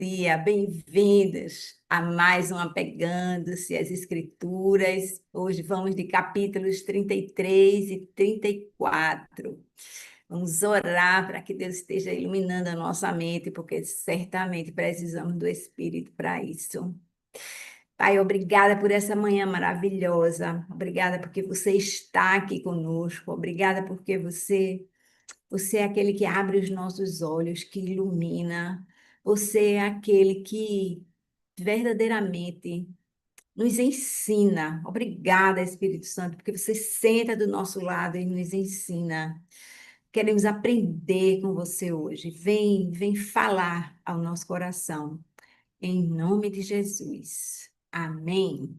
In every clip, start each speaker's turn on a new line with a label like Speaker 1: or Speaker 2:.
Speaker 1: dia, bem-vindos a mais um Apegando-se às Escrituras. Hoje vamos de capítulos 33 e 34. Vamos orar para que Deus esteja iluminando a nossa mente, porque certamente precisamos do Espírito para isso. Pai, obrigada por essa manhã maravilhosa. Obrigada porque você está aqui conosco. Obrigada porque você é aquele que abre os nossos olhos, que ilumina. Você é aquele que verdadeiramente nos ensina. Obrigada, Espírito Santo, porque você senta do nosso lado e nos ensina. Queremos aprender com você hoje. Vem falar ao nosso coração. Em nome de Jesus. Amém.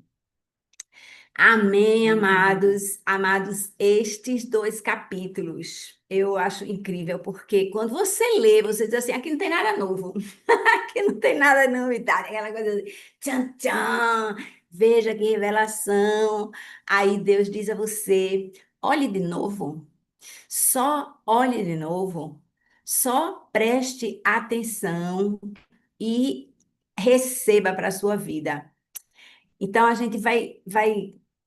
Speaker 1: Amém, amados. Amados, estes dois capítulos eu acho incrível, porque quando você lê, você diz assim: aqui não tem nada novo, aqui não tem nada novidade, aquela coisa assim, tchan, tchan, veja que revelação. Aí Deus diz a você: olhe de novo, só olhe de novo, só preste atenção e receba para a sua vida. Então, a gente vai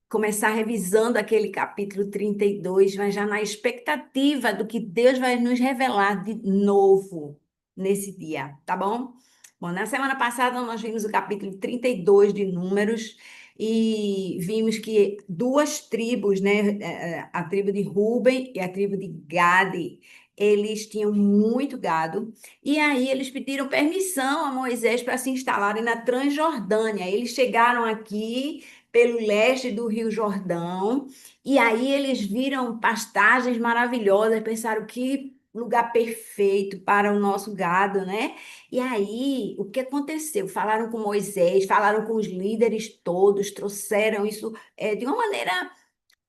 Speaker 1: começar revisando aquele capítulo 32, mas já na expectativa do que Deus vai nos revelar de novo nesse dia, tá bom? Bom, na semana passada nós vimos o capítulo 32 de Números e vimos que duas tribos, né, a tribo de Ruben e a tribo de Gade, eles tinham muito gado e aí eles pediram permissão a Moisés para se instalarem na Transjordânia. Eles chegaram aqui pelo leste do Rio Jordão, e aí eles viram pastagens maravilhosas, pensaram que lugar perfeito para o nosso gado, né? E aí, o que aconteceu? Falaram com Moisés, falaram com os líderes todos, trouxeram isso de uma maneira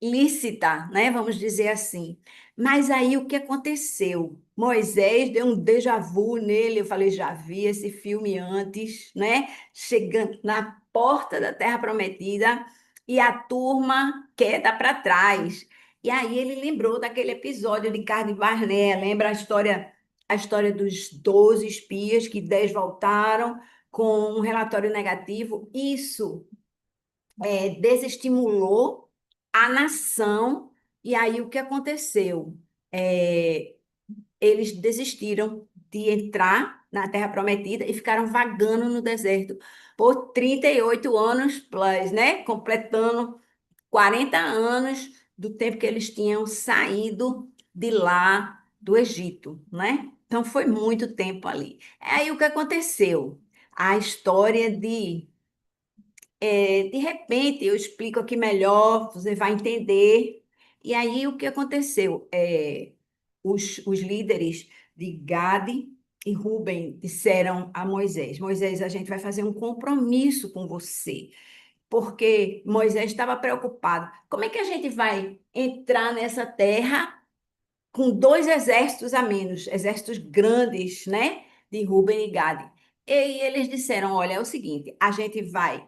Speaker 1: lícita, né? Vamos dizer assim. Mas aí o que aconteceu? Moisés deu um déjà vu nele. Eu falei, já vi esse filme antes, né? Chegando na porta da Terra Prometida e a turma queda para trás. E aí ele lembrou daquele episódio de Carne Barnea, lembra a história dos 12 espias que 10 voltaram com um relatório negativo. Isso desestimulou a nação, e aí o que aconteceu? É, eles desistiram de entrar na Terra Prometida e ficaram vagando no deserto por 38 anos plus, né? Completando 40 anos do tempo que eles tinham saído de lá do Egito, né? Então foi muito tempo ali. Aí o que aconteceu? A história de repente, eu explico aqui melhor, você vai entender. E aí, o que aconteceu? Os líderes de Gade e Ruben disseram a Moisés: Moisés, a gente vai fazer um compromisso com você, porque Moisés estava preocupado. Como é que a gente vai entrar nessa terra com dois exércitos a menos, exércitos grandes, né? De Ruben e Gade? E eles disseram: olha, é o seguinte, a gente vai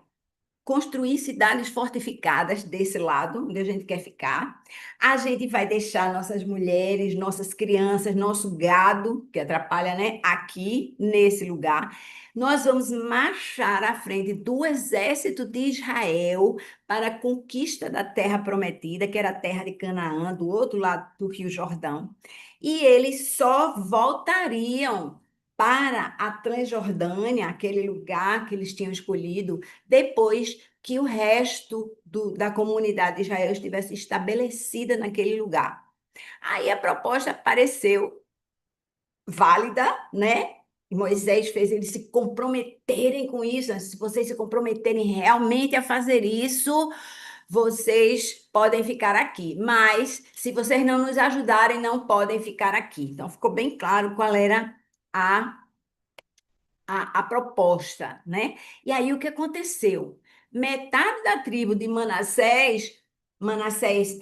Speaker 1: construir cidades fortificadas desse lado, onde a gente quer ficar. A gente vai deixar nossas mulheres, nossas crianças, nosso gado, que atrapalha, né, aqui nesse lugar. Nós vamos marchar à frente do exército de Israel para a conquista da terra prometida, que era a terra de Canaã, do outro lado do Rio Jordão. E eles só voltariam para a Transjordânia, aquele lugar que eles tinham escolhido, depois que o resto da comunidade de Israel estivesse estabelecida naquele lugar. Aí a proposta pareceu válida, né? E Moisés fez eles se comprometerem com isso. Se vocês se comprometerem realmente a fazer isso, vocês podem ficar aqui. Mas se vocês não nos ajudarem, não podem ficar aqui. Então ficou bem claro qual era a a proposta, né? E aí o que aconteceu? Metade da tribo de Manassés, Manassés,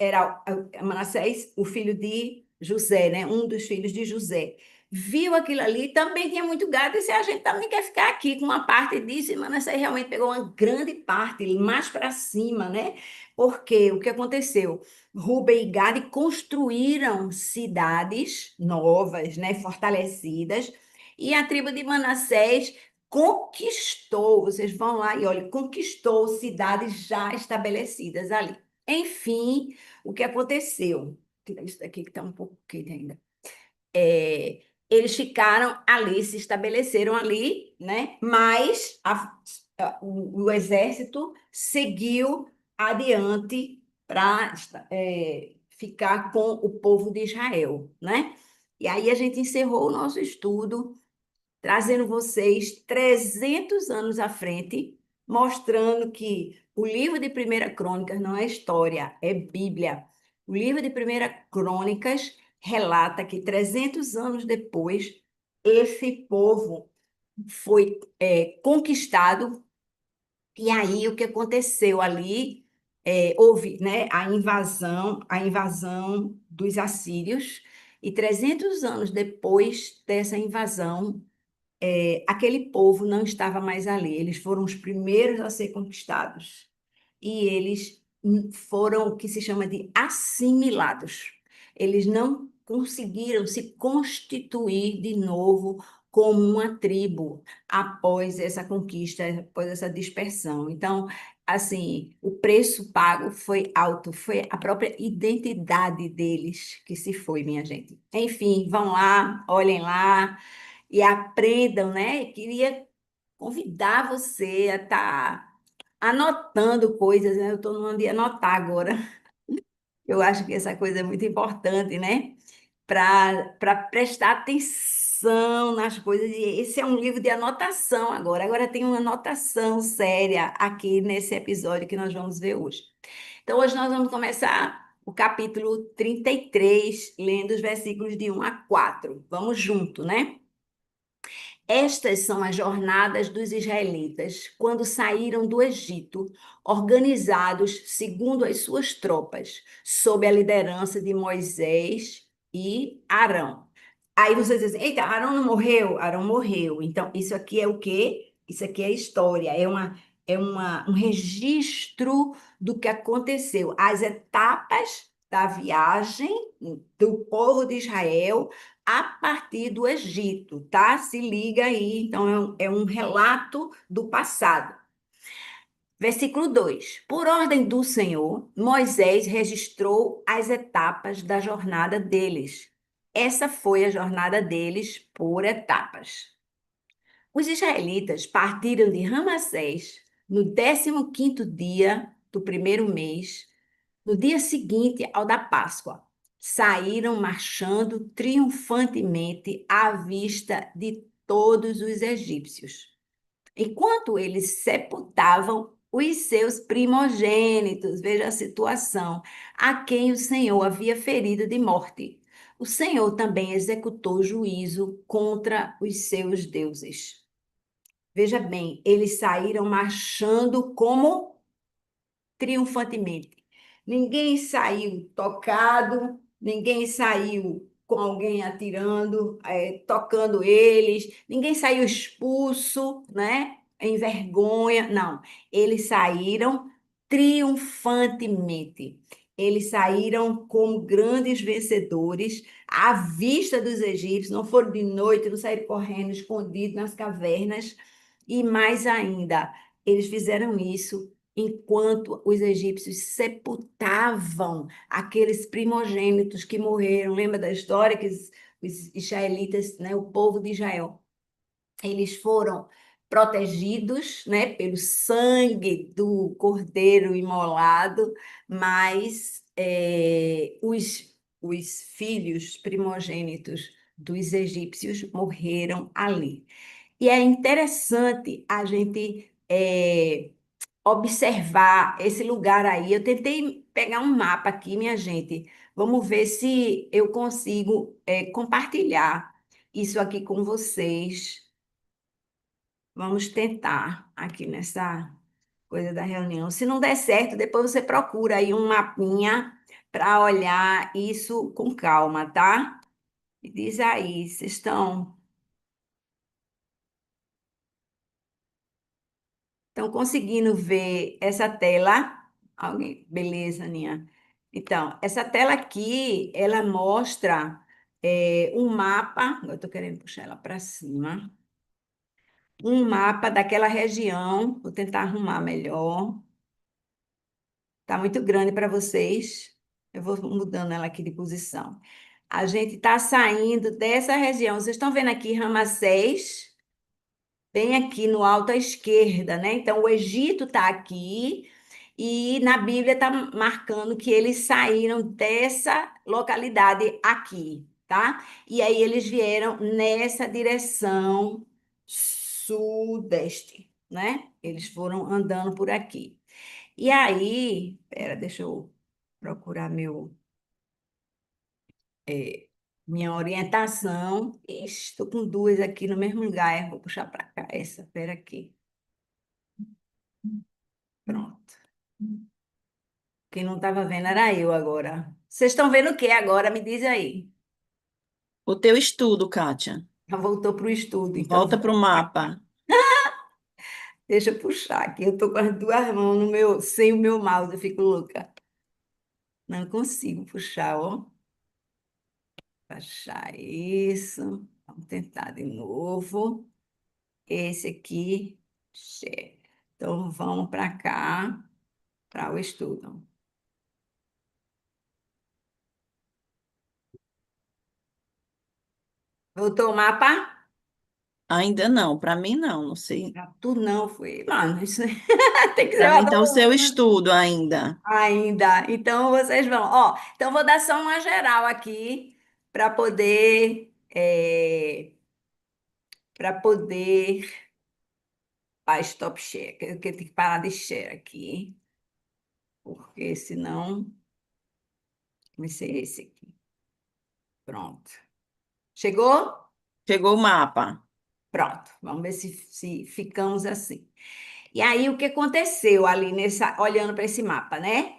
Speaker 1: o filho de José, né? Um dos filhos de José. Viu aquilo ali, também tinha muito gado, e disse: a gente também quer ficar aqui com uma parte disso, e Manassés realmente pegou uma grande parte, mais para cima, né? Porque o que aconteceu? Ruben e Gade construíram cidades novas, né? Fortalecidas, e a tribo de Manassés conquistou, vocês vão lá e olhem, conquistou cidades já estabelecidas ali. Enfim, o que aconteceu? Tirar isso daqui que está um pouco quente ainda. É, eles ficaram ali, se estabeleceram ali, né? Mas o exército seguiu adiante para ficar com o povo de Israel, né? E aí a gente encerrou o nosso estudo trazendo vocês 300 anos à frente, mostrando que o livro de Primeira Crônicas não é história, é Bíblia. O livro de Primeira Crônicas relata que 300 anos depois, esse povo foi conquistado, e aí o que aconteceu ali, houve, né, a invasão dos assírios, e 300 anos depois dessa invasão, aquele povo não estava mais ali. Eles foram os primeiros a ser conquistados. E eles foram o que se chama de assimilados. Eles não conseguiram se constituir de novo como uma tribo após essa conquista, após essa dispersão. Então, assim, o preço pago foi alto, foi a própria identidade deles que se foi, minha gente. Enfim, vão lá, olhem lá e aprendam, né? Eu queria convidar você a estar anotando coisas, né? Eu estou no de anotar agora. Eu acho que essa coisa é muito importante, né? Para prestar atenção nas coisas. E esse é um livro de anotação agora. Agora tem uma anotação séria aqui nesse episódio que nós vamos ver hoje. Então, hoje nós vamos começar o capítulo 33, lendo os versículos de 1 a 4. Vamos junto, né? Estas são as jornadas dos israelitas quando saíram do Egito, organizados segundo as suas tropas, sob a liderança de Moisés e Arão. Aí vocês dizem, eita, Arão não morreu? Arão morreu. Então, isso aqui é o quê? Isso aqui é história, um registro do que aconteceu, as etapas da viagem do povo de Israel a partir do Egito, tá? Se liga aí, então é um relato do passado. Versículo 2: Por ordem do Senhor, Moisés registrou as etapas da jornada deles. Essa foi a jornada deles por etapas. Os israelitas partiram de Ramassés no 15º dia do primeiro mês, no dia seguinte ao da Páscoa. Saíram marchando triunfantemente à vista de todos os egípcios, enquanto eles sepultavam os seus primogênitos, veja a situação, a quem o Senhor havia ferido de morte. O Senhor também executou juízo contra os seus deuses. Veja bem, eles saíram marchando como triunfantemente. Ninguém saiu tocado, ninguém saiu com alguém atirando, tocando eles, ninguém saiu expulso, né? Em vergonha. Não, eles saíram triunfantemente. Eles saíram como grandes vencedores à vista dos egípcios, não foram de noite, não saíram correndo, escondidos nas cavernas, e mais ainda, eles fizeram isso enquanto os egípcios sepultavam aqueles primogênitos que morreram. Lembra da história que os israelitas, né, o povo de Israel, eles foram protegidos, né, pelo sangue do cordeiro imolado, mas os filhos primogênitos dos egípcios morreram ali. E é interessante a gente observar esse lugar aí. Eu tentei pegar um mapa aqui, minha gente. Vamos ver se eu consigo compartilhar isso aqui com vocês. Vamos tentar aqui nessa coisa da reunião. Se não der certo, depois você procura aí um mapinha para olhar isso com calma, tá? E diz aí, vocês estão conseguindo ver essa tela? Alguém? Beleza, Aninha. Então, essa tela aqui, ela mostra um mapa. Eu estou querendo puxar ela para cima. um mapa daquela região. Vou tentar arrumar melhor. Está muito grande para vocês. Eu vou mudando ela aqui de posição. A gente está saindo dessa região. Vocês estão vendo aqui Ramsés, bem aqui no alto à esquerda, né? Então, o Egito está aqui e na Bíblia está marcando que eles saíram dessa localidade aqui, tá? E aí eles vieram nessa direção sudeste, né? Eles foram andando por aqui. E aí, pera, deixa eu procurar minha orientação. Estou com duas aqui no mesmo lugar. Vou puxar para cá. Essa, pera aqui. Pronto. Quem não estava vendo era eu agora. Vocês estão vendo o que agora? Me diz aí.
Speaker 2: O teu estudo, Kátia.
Speaker 1: Já voltou para o estudo, então
Speaker 2: Volta para o mapa.
Speaker 1: deixa eu puxar aqui. Eu estou com as duas mãos no meu, sem o meu mouse, eu fico louca. Não consigo puxar, ó. Baixar isso. Vamos tentar de novo. Esse aqui, chefe. Então, vamos para cá, para o estudo. Voltou o mapa?
Speaker 2: Ainda não, para mim não, não sei.
Speaker 1: Ah, tu não foi. Mano, isso tem que ser
Speaker 2: Para
Speaker 1: uma
Speaker 2: mim tá o seu
Speaker 1: coluna
Speaker 2: estudo ainda.
Speaker 1: ainda. Então, vocês vão. Ó, então, vou dar só uma geral aqui para poder. Para poder. Ah, stop share, que eu tenho que parar de share aqui, porque senão vai ser esse aqui. Pronto. Chegou?
Speaker 2: Chegou o mapa.
Speaker 1: Pronto. Vamos ver se ficamos assim. E aí, o que aconteceu ali olhando para esse mapa, né?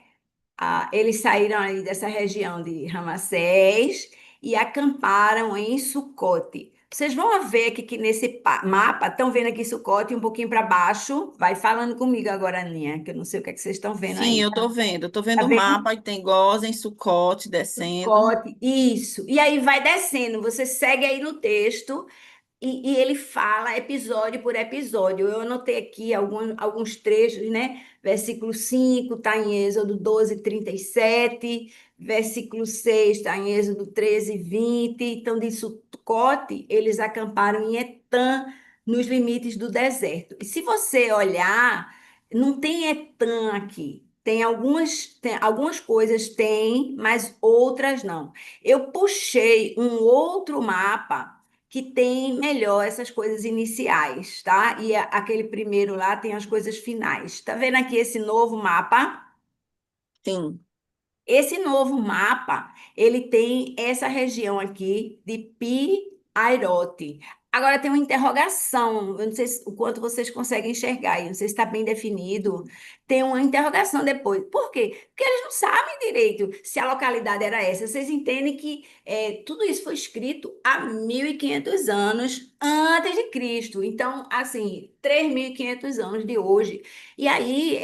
Speaker 1: Eles saíram aí dessa região de Ramsés e acamparam em Sucote. Vocês vão ver aqui que nesse mapa, estão vendo aqui Sucote um pouquinho para baixo. Vai falando comigo agora, Aninha, que eu não sei o que é que vocês estão vendo
Speaker 2: Sim,
Speaker 1: aí.
Speaker 2: eu tô vendo. Eu tô
Speaker 1: Tá
Speaker 2: vendo o
Speaker 1: vendo?
Speaker 2: mapa e tem Gozen, Sucote descendo.
Speaker 1: Sucote, isso. E aí vai descendo. Você segue aí no texto. E ele fala episódio por episódio. Eu anotei aqui alguns trechos, né? Versículo 5 está em Êxodo 12:37. Versículo 6 está em Êxodo 13:20. Então, de Sucote, eles acamparam em Etã, nos limites do deserto. E se você olhar, não tem Etã aqui. Tem algumas coisas, tem, mas outras não. Eu puxei um outro mapa que tem melhor essas coisas iniciais, tá? E aquele primeiro lá tem as coisas finais. Tá vendo aqui esse novo mapa?
Speaker 2: Sim,
Speaker 1: Esse novo mapa, ele tem essa região aqui de Pi-Airote. Agora tem uma interrogação, eu não sei o quanto vocês conseguem enxergar aí, não sei se está bem definido. Tem uma interrogação depois. Por quê? Porque eles não sabem direito se a localidade era essa. Vocês entendem que tudo isso foi escrito há 1.500 anos antes de Cristo. Então, assim, 3.500 anos de hoje. E aí,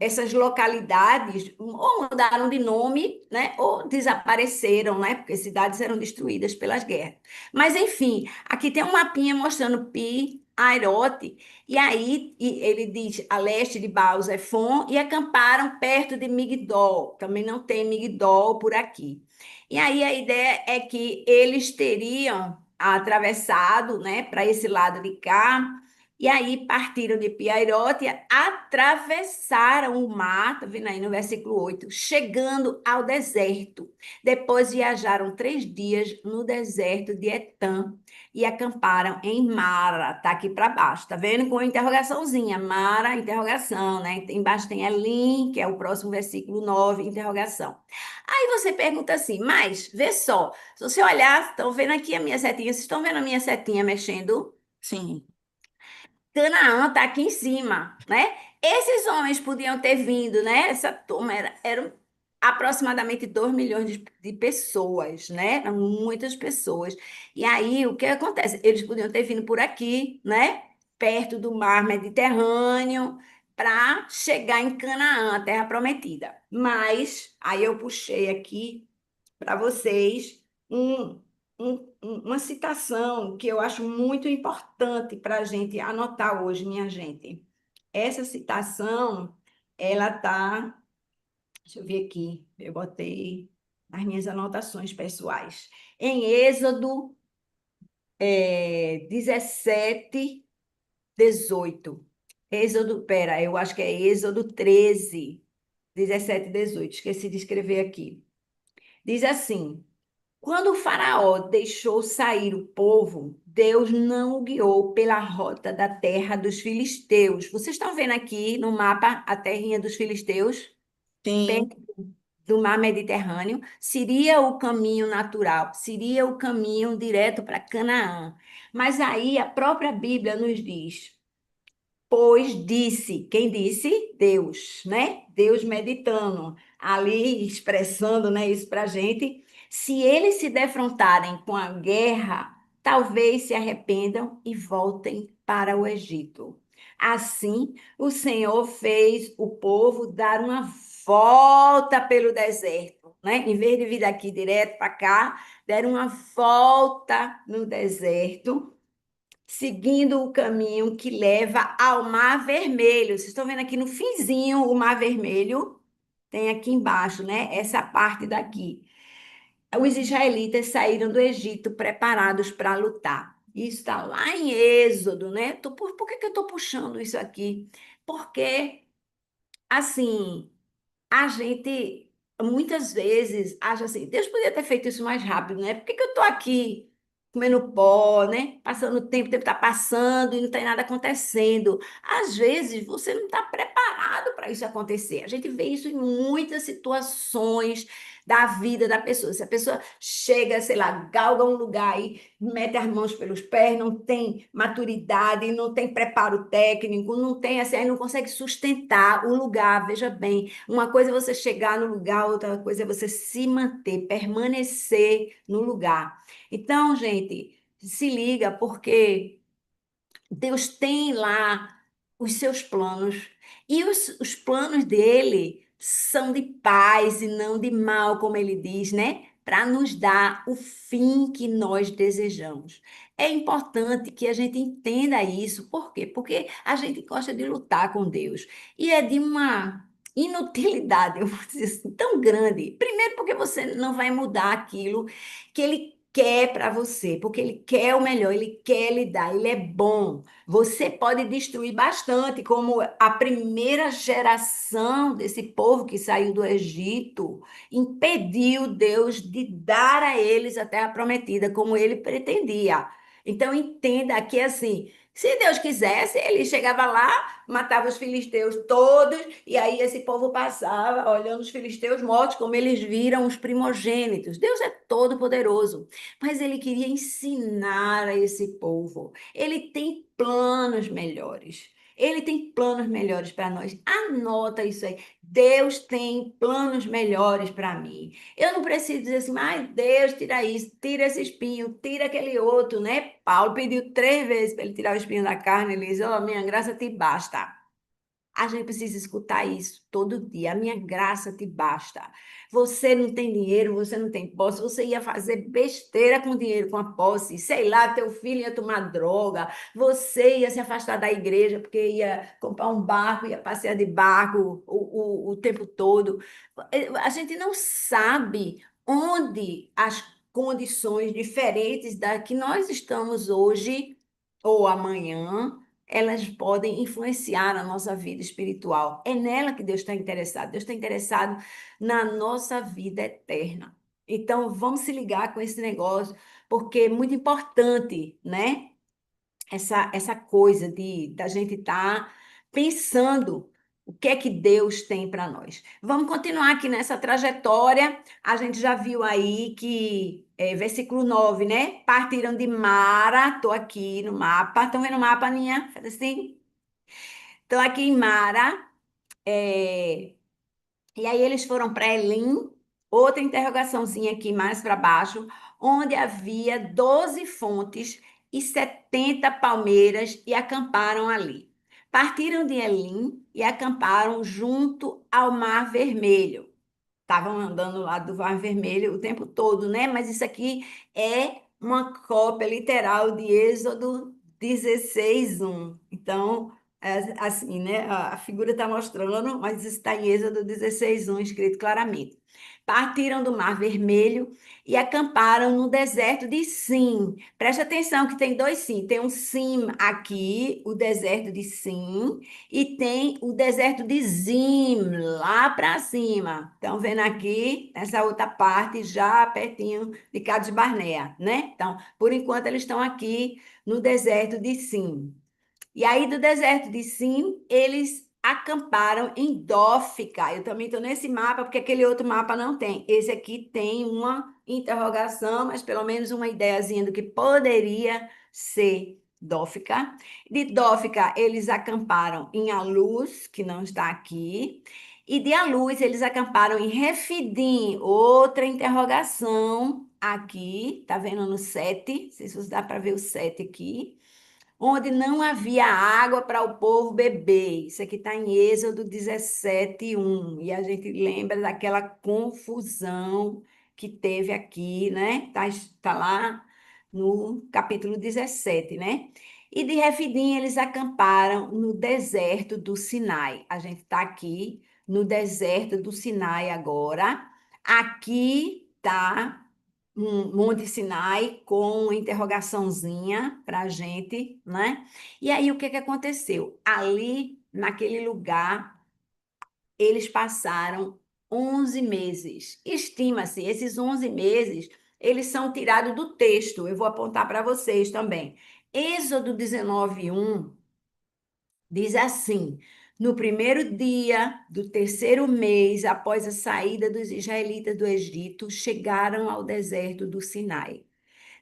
Speaker 1: essas localidades ou mudaram de nome, né, ou desapareceram, né, porque cidades eram destruídas pelas guerras. Mas, enfim, aqui tem um mapinha mostrando Pi, Airote, e aí ele diz a leste de Baal-Zephon e acamparam perto de Migdol. Também não tem Migdol por aqui. E aí a ideia é que eles teriam atravessado, né, para esse lado de cá, e aí partiram de Piairote, atravessaram o mar, tá vendo aí no versículo 8, chegando ao deserto. Depois viajaram 3 dias no deserto de Etã e acamparam em Mara, tá aqui para baixo, tá vendo? Com interrogaçãozinha, Mara, interrogação, né? Embaixo tem Elim, que é o próximo versículo 9, interrogação. Aí você pergunta assim, mas vê só, se você olhar, estão vendo aqui a minha setinha, vocês estão vendo a minha setinha mexendo?
Speaker 2: sim.
Speaker 1: Canaã está aqui em cima, né? Esses homens podiam ter vindo, né? Essa turma eram aproximadamente 2 milhões de pessoas, né? Eram muitas pessoas. E aí, o que acontece? Eles podiam ter vindo por aqui, né? Perto do mar Mediterrâneo, para chegar em Canaã, a terra prometida. Mas, aí eu puxei aqui para vocês um, um uma citação que eu acho muito importante para a gente anotar hoje, minha gente. Essa citação, ela tá, deixa eu ver aqui, eu botei as minhas anotações pessoais. Em Êxodo 17, 18. Eu acho que é Êxodo 13, 17 e 18. Esqueci de escrever aqui. Diz assim: quando o faraó deixou sair o povo, Deus não o guiou pela rota da terra dos filisteus. Vocês estão vendo aqui no mapa a terrinha dos filisteus,
Speaker 2: Sim,
Speaker 1: perto do mar Mediterrâneo? Seria o caminho natural, seria o caminho direto para Canaã. Mas aí a própria Bíblia nos diz: pois disse, quem disse? Deus, né? Deus meditando, ali expressando, né, isso para a gente. Se eles se defrontarem com a guerra, talvez se arrependam e voltem para o Egito. Assim, o Senhor fez o povo dar uma volta pelo deserto, né? Em vez de vir daqui direto para cá, deram uma volta no deserto seguindo o caminho que leva ao Mar Vermelho. Vocês estão vendo aqui no finzinho o Mar Vermelho? Tem aqui embaixo, né? Essa parte daqui. Os israelitas saíram do Egito preparados para lutar. Isso está lá em Êxodo, né? Por que que eu estou puxando isso aqui? Porque, assim, a gente muitas vezes acha assim, Deus podia ter feito isso mais rápido, né? Por que que eu estou aqui comendo pó, né? Passando o tempo está passando e não tem nada acontecendo. Às vezes você não está preparado para isso acontecer. A gente vê isso em muitas situações da vida da pessoa. Se a pessoa chega, sei lá, galga um lugar e mete as mãos pelos pés, não tem maturidade, não tem preparo técnico, não tem assim, aí não consegue sustentar o lugar. Veja bem, uma coisa é você chegar no lugar, outra coisa é você se manter, permanecer no lugar. Então, gente, se liga, porque Deus tem lá os seus planos, e os planos dele são de paz e não de mal, como ele diz, né? Para nos dar o fim que nós desejamos. É importante que a gente entenda isso. Por quê? Porque a gente gosta de lutar com Deus. E é de uma inutilidade, eu vou dizer assim, tão grande. Primeiro, porque você não vai mudar aquilo que ele quer para você, porque ele quer o melhor, ele quer lhe dar, ele é bom. Você pode destruir bastante, como a primeira geração desse povo que saiu do Egito impediu Deus de dar a eles a terra prometida, como ele pretendia. Então, entenda que, assim, se Deus quisesse, ele chegava lá, matava os filisteus todos, e aí esse povo passava olhando os filisteus mortos, como eles viram os primogênitos. Deus é todo poderoso, mas ele queria ensinar a esse povo. Ele tem planos melhores. Ele tem planos melhores para nós. Anota isso aí. Deus tem planos melhores para mim. Eu não preciso dizer assim, mas Deus, tira isso, tira esse espinho, tira aquele outro, né? Paulo pediu 3 vezes para ele tirar o espinho da carne. Ele disse: oh, minha graça te basta. A gente precisa escutar isso todo dia. A minha graça te basta. Você não tem dinheiro, você não tem posse, você ia fazer besteira com dinheiro, com a posse. Sei lá, teu filho ia tomar droga, você ia se afastar da igreja porque ia comprar um barco, ia passear de barco o tempo todo. A gente não sabe onde as condições diferentes da que nós estamos hoje ou amanhã elas podem influenciar a nossa vida espiritual. É nela que Deus está interessado. Deus está interessado na nossa vida eterna. Então, vamos se ligar com esse negócio, porque é muito importante, né? Essa coisa de da gente estar pensando o que é que Deus tem para nós. Vamos continuar aqui nessa trajetória. A gente já viu aí que, versículo 9, né? Partiram de Mara, estou aqui no mapa. Estão vendo o mapa, Aninha? Faz assim. Estou aqui em Mara. é, e aí eles foram para Elim, outra interrogaçãozinha aqui mais para baixo, onde havia 12 fontes e 70 palmeiras e acamparam ali. Partiram de Elim e acamparam junto ao Mar Vermelho. Estavam andando lá do Mar Vermelho o tempo todo, né? Mas isso aqui é uma cópia literal de Êxodo 16:1. Então, assim, né? A figura está mostrando, mas isso está em Êxodo 16:1, escrito claramente. Partiram do Mar Vermelho e acamparam no deserto de Sim. Preste atenção que tem dois Sim. Tem um Sim aqui, o deserto de Sim, e tem o deserto de Zim, lá para cima. Estão vendo aqui, nessa outra parte, já pertinho de Cades Barnea, né? Então, por enquanto, eles estão aqui no deserto de Sim. E aí, do deserto de Sim, eles acamparam em Dófica. Eu também estou nesse mapa, porque aquele outro mapa não tem. Esse aqui tem uma interrogação, mas pelo menos uma ideiazinha do que poderia ser Dófica. De Dófica, eles acamparam em Alus, que não está aqui. E de Alus, eles acamparam em Refidim, outra interrogação aqui, tá vendo no 7? Não sei se dá para ver o 7 aqui, onde não havia água para o povo beber. Isso aqui está em Êxodo 17:1. E a gente lembra daquela confusão que teve aqui, né? Tá lá no capítulo 17, né? E de Refidim eles acamparam no deserto do Sinai. A gente está aqui no deserto do Sinai agora. Aqui está um Monte Sinai com uma interrogaçãozinha para a gente, né? E aí o que que aconteceu? Ali, naquele lugar, eles passaram 11 meses. Estima-se, esses 11 meses, eles são tirados do texto. Eu vou apontar para vocês também. Êxodo 19:1 diz assim: no primeiro dia do terceiro mês após a saída dos israelitas do Egito, chegaram ao deserto do Sinai.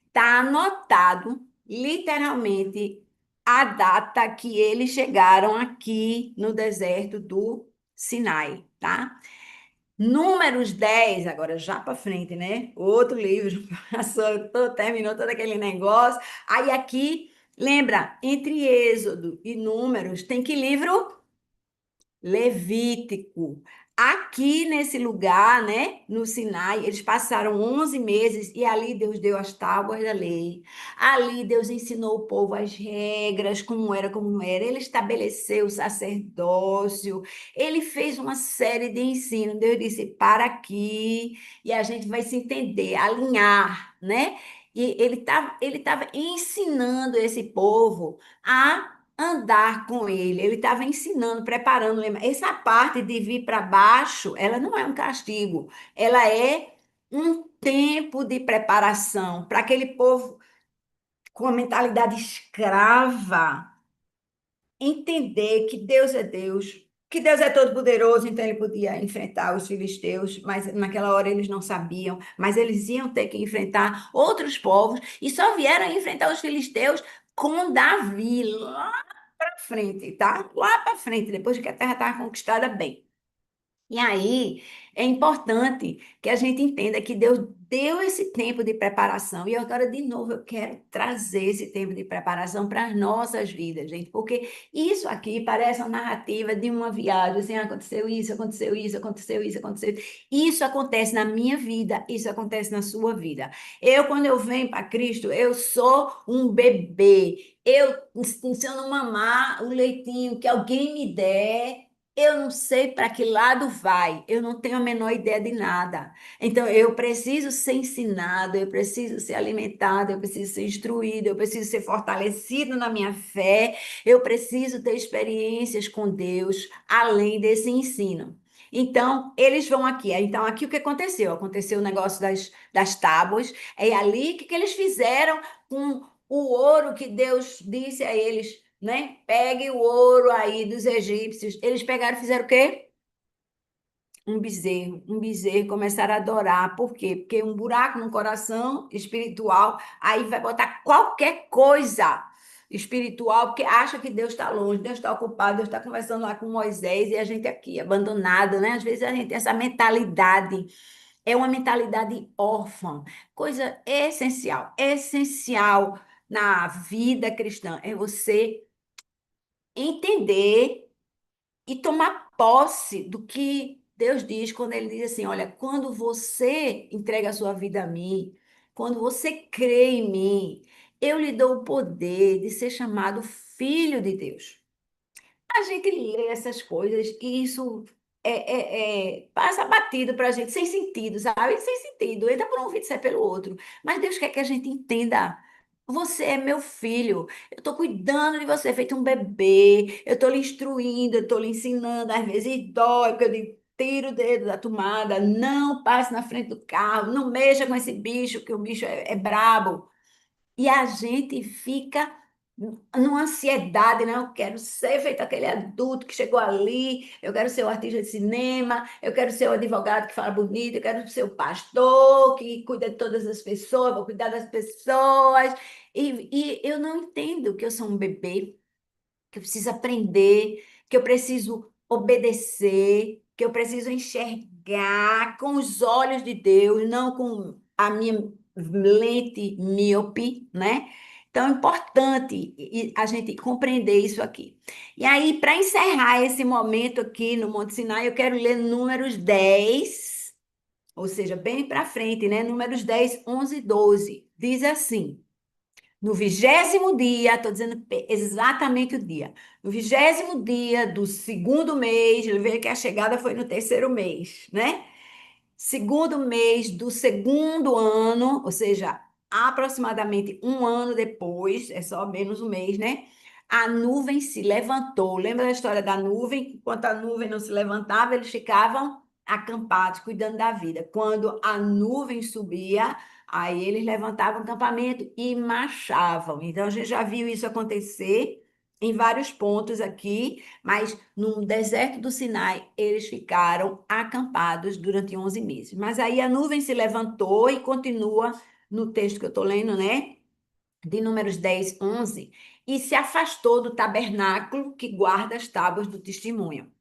Speaker 1: Está anotado, literalmente, a data que eles chegaram aqui no deserto do Sinai, tá? Números 10 agora já para frente, né? Outro livro, passou, terminou todo aquele negócio. Aí aqui, lembra, entre Êxodo e Números, tem que livro? Levítico. Aqui nesse lugar, né, no Sinai, eles passaram 11 meses e ali Deus deu as tábuas da lei. Ali Deus ensinou o povo as regras, como não era. Ele estabeleceu o sacerdócio. Ele fez uma série de ensinos. Deus disse: para aqui, e a gente vai se entender, alinhar, né? E ele tava ensinando esse povo a andar com ele. Ele estava ensinando, preparando. Lembra? Essa parte de vir para baixo, ela não é um castigo, ela é um tempo de preparação para aquele povo com a mentalidade escrava entender que Deus é Deus. Que Deus é todo-poderoso, então ele podia enfrentar os filisteus, mas naquela hora eles não sabiam, mas eles iam ter que enfrentar outros povos e só vieram enfrentar os filisteus com Davi lá para frente, tá? Lá para frente, depois que a terra estava conquistada bem. E aí é importante que a gente entenda que Deus deu esse tempo de preparação. E agora, de novo, eu quero trazer esse tempo de preparação para as nossas vidas, gente, porque isso aqui parece uma narrativa de uma viagem. Assim, aconteceu isso, aconteceu isso, aconteceu isso, aconteceu isso. Isso acontece na minha vida, isso acontece na sua vida. Quando eu venho para Cristo, eu sou um bebê. Se eu não mamar o leitinho que alguém me der, eu não sei para que lado vai, eu não tenho a menor ideia de nada. Então, eu preciso ser ensinado, eu preciso ser alimentado, eu preciso ser instruído, eu preciso ser fortalecido na minha fé, eu preciso ter experiências com Deus, além desse ensino. Então, eles vão aqui. Então, aqui o que aconteceu? Aconteceu o negócio das tábuas. É ali que eles fizeram com o ouro que Deus disse a eles, né? Pegue o ouro aí dos egípcios. Eles pegaram e fizeram o quê? Um bezerro, começaram a adorar. Por quê? Porque um buraco no coração espiritual, aí vai botar qualquer coisa espiritual, porque acha que Deus está longe, Deus está ocupado, Deus está conversando lá com Moisés e a gente aqui, abandonado, né? Às vezes a gente tem essa mentalidade, é uma mentalidade órfã, coisa essencial, essencial na vida cristã, é você entender e tomar posse do que Deus diz quando ele diz assim: olha, quando você entrega a sua vida a mim, Quando você crê em mim, eu lhe dou o poder de ser chamado filho de Deus. A gente lê essas coisas e isso passa batido para a gente, sem sentido, sabe? Sem sentido. Entra por um ouvido e sai pelo outro. Mas Deus quer que a gente entenda. Você é meu filho. Eu estou cuidando de você, feito um bebê. Eu estou lhe instruindo, eu estou lhe ensinando. Às vezes dói, porque eu digo, tira o dedo da tomada, não passe na frente do carro, não mexa com esse bicho, que o bicho é brabo. E a gente fica numa ansiedade, né? Eu quero ser feito aquele adulto que chegou ali, eu quero ser o artista de cinema, eu quero ser o advogado que fala bonito, eu quero ser o pastor que cuida de todas as pessoas, vou cuidar das pessoas. E eu não entendo que eu sou um bebê, que eu preciso aprender, que eu preciso obedecer, que eu preciso enxergar com os olhos de Deus, não com a minha lente míope, né? Então, é importante a gente compreender isso aqui. E aí, para encerrar esse momento aqui no Monte Sinai, eu quero ler Números 10, ou seja, bem para frente, né? Números 10, 11 e 12. Diz assim: no 20º dia, estou dizendo exatamente o dia. No 20º dia do segundo mês, ele vê que a chegada foi no terceiro mês, né? Segundo mês do segundo ano, ou seja, aproximadamente um ano depois, é só menos um mês, né? A nuvem se levantou. Lembra da história da nuvem? Enquanto a nuvem não se levantava, eles ficavam acampados, cuidando da vida. Quando a nuvem subia, aí eles levantavam o acampamento e marchavam. Então a gente já viu isso acontecer em vários pontos aqui, mas no deserto do Sinai, eles ficaram acampados durante 11 meses. Mas aí a nuvem se levantou e continua no texto que eu estou lendo, né? De Números 10, 11, e se afastou do tabernáculo que guarda as tábuas do testemunho.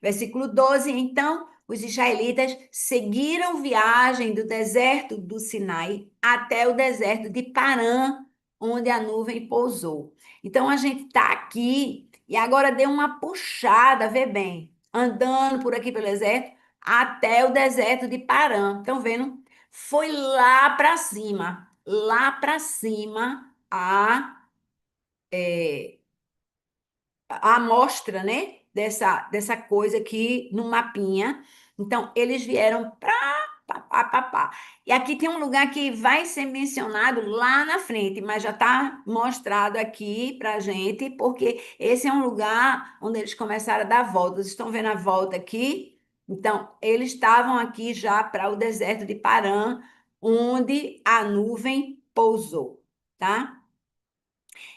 Speaker 1: Versículo 12, então, os israelitas seguiram viagem do deserto do Sinai até o deserto de Parã, onde a nuvem pousou. Então, a gente está aqui e agora deu uma puxada, vê bem, andando por aqui pelo deserto, até o deserto de Parã. Estão vendo? Foi lá para cima, a amostra, né? Dessa coisa aqui no mapinha. Então, eles vieram para pá, pá, pá, pá. E aqui tem um lugar que vai ser mencionado lá na frente, mas já está mostrado aqui para a gente, porque esse é um lugar onde eles começaram a dar voltas. Estão vendo a volta aqui? Então, eles estavam aqui já para o deserto de Parã, onde a nuvem pousou, tá?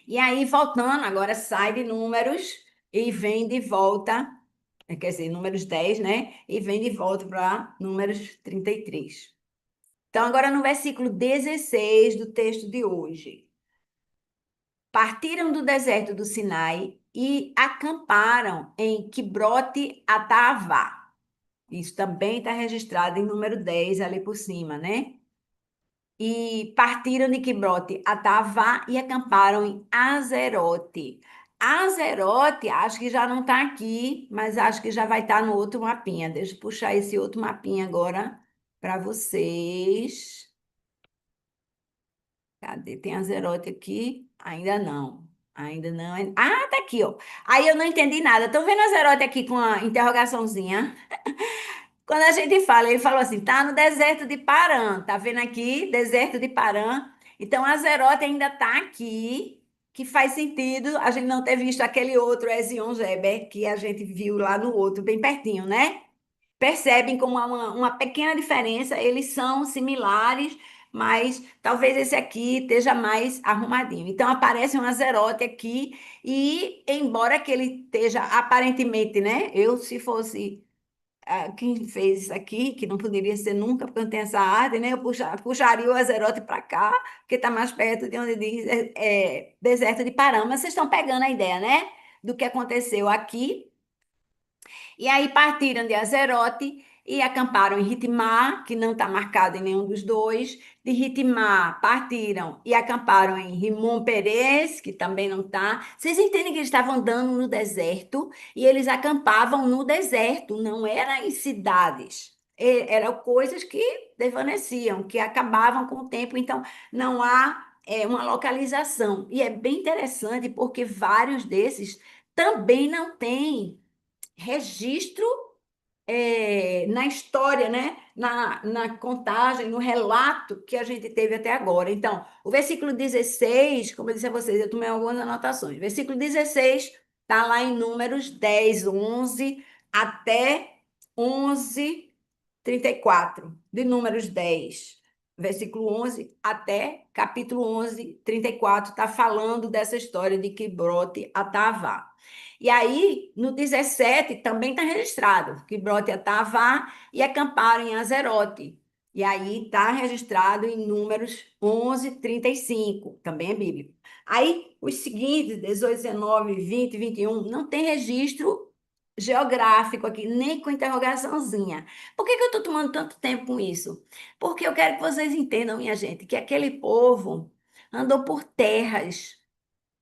Speaker 1: E aí, voltando, agora sai de números e vem de volta, quer dizer, números 10, né? E vem de volta para números 33. Então, agora no versículo 16 do texto de hoje. Partiram do deserto do Sinai e acamparam em Quibrote Atavá. Isso também está registrado em número 10 ali por cima, né? E partiram de Quibrote a Tavá e acamparam em Azerote. Azerote, acho que já não está aqui, mas acho que já vai estar no outro mapinha. Deixa eu puxar esse outro mapinha agora para vocês. Cadê? Tem Azerote aqui? Ainda não. Ainda não. Ah, tá aqui, ó. Aí eu não entendi nada. Estou vendo Azerote aqui com a interrogaçãozinha. Quando a gente fala, ele falou assim, tá no deserto de Parã, tá vendo aqui? Deserto de Parã. Então, a Zerote ainda tá aqui, que faz sentido a gente não ter visto aquele outro Ezion-Geber que a gente viu lá no outro, bem pertinho, né? Percebem como há uma pequena diferença, eles são similares, mas talvez esse aqui esteja mais arrumadinho. Então, aparece um Azerote aqui, e embora que ele esteja aparentemente, né? Eu, se fosse quem fez isso aqui, que não poderia ser nunca, porque não tem essa arte, né? Eu puxaria o Azerote para cá, porque está mais perto de onde diz deserto de Parã. Mas vocês estão pegando a ideia, né? Do que aconteceu aqui. E aí partiram de Azerote e acamparam em Ritmar, que não está marcado em nenhum dos dois. De Ritmar partiram e acamparam em Rimon Perez, que também não está. Vocês entendem que eles estavam andando no deserto e eles acampavam no deserto, não era em cidades. eram coisas que desvaneciam, que acabavam com o tempo, então não há uma localização. E é bem interessante porque vários desses também não têm registro na história, né? Na contagem, no relato que a gente teve até agora. Então, o versículo 16, como eu disse a vocês, eu tomei algumas anotações. Versículo 16 está lá em Números 10, 11 até 11:34 de Números 10. Versículo 11 até capítulo 11:34 está falando dessa história de Quibrote Atavá. E aí, no 17, também está registrado que Brote e Atavá e acamparam em Azerote. E aí está registrado em Números 11:35, também é bíblico. Aí, os seguintes, 18, 19, 20, 21, não tem registro geográfico aqui, nem com interrogaçãozinha. Por que que eu estou tomando tanto tempo com isso? Porque eu quero que vocês entendam, minha gente, que aquele povo andou por terras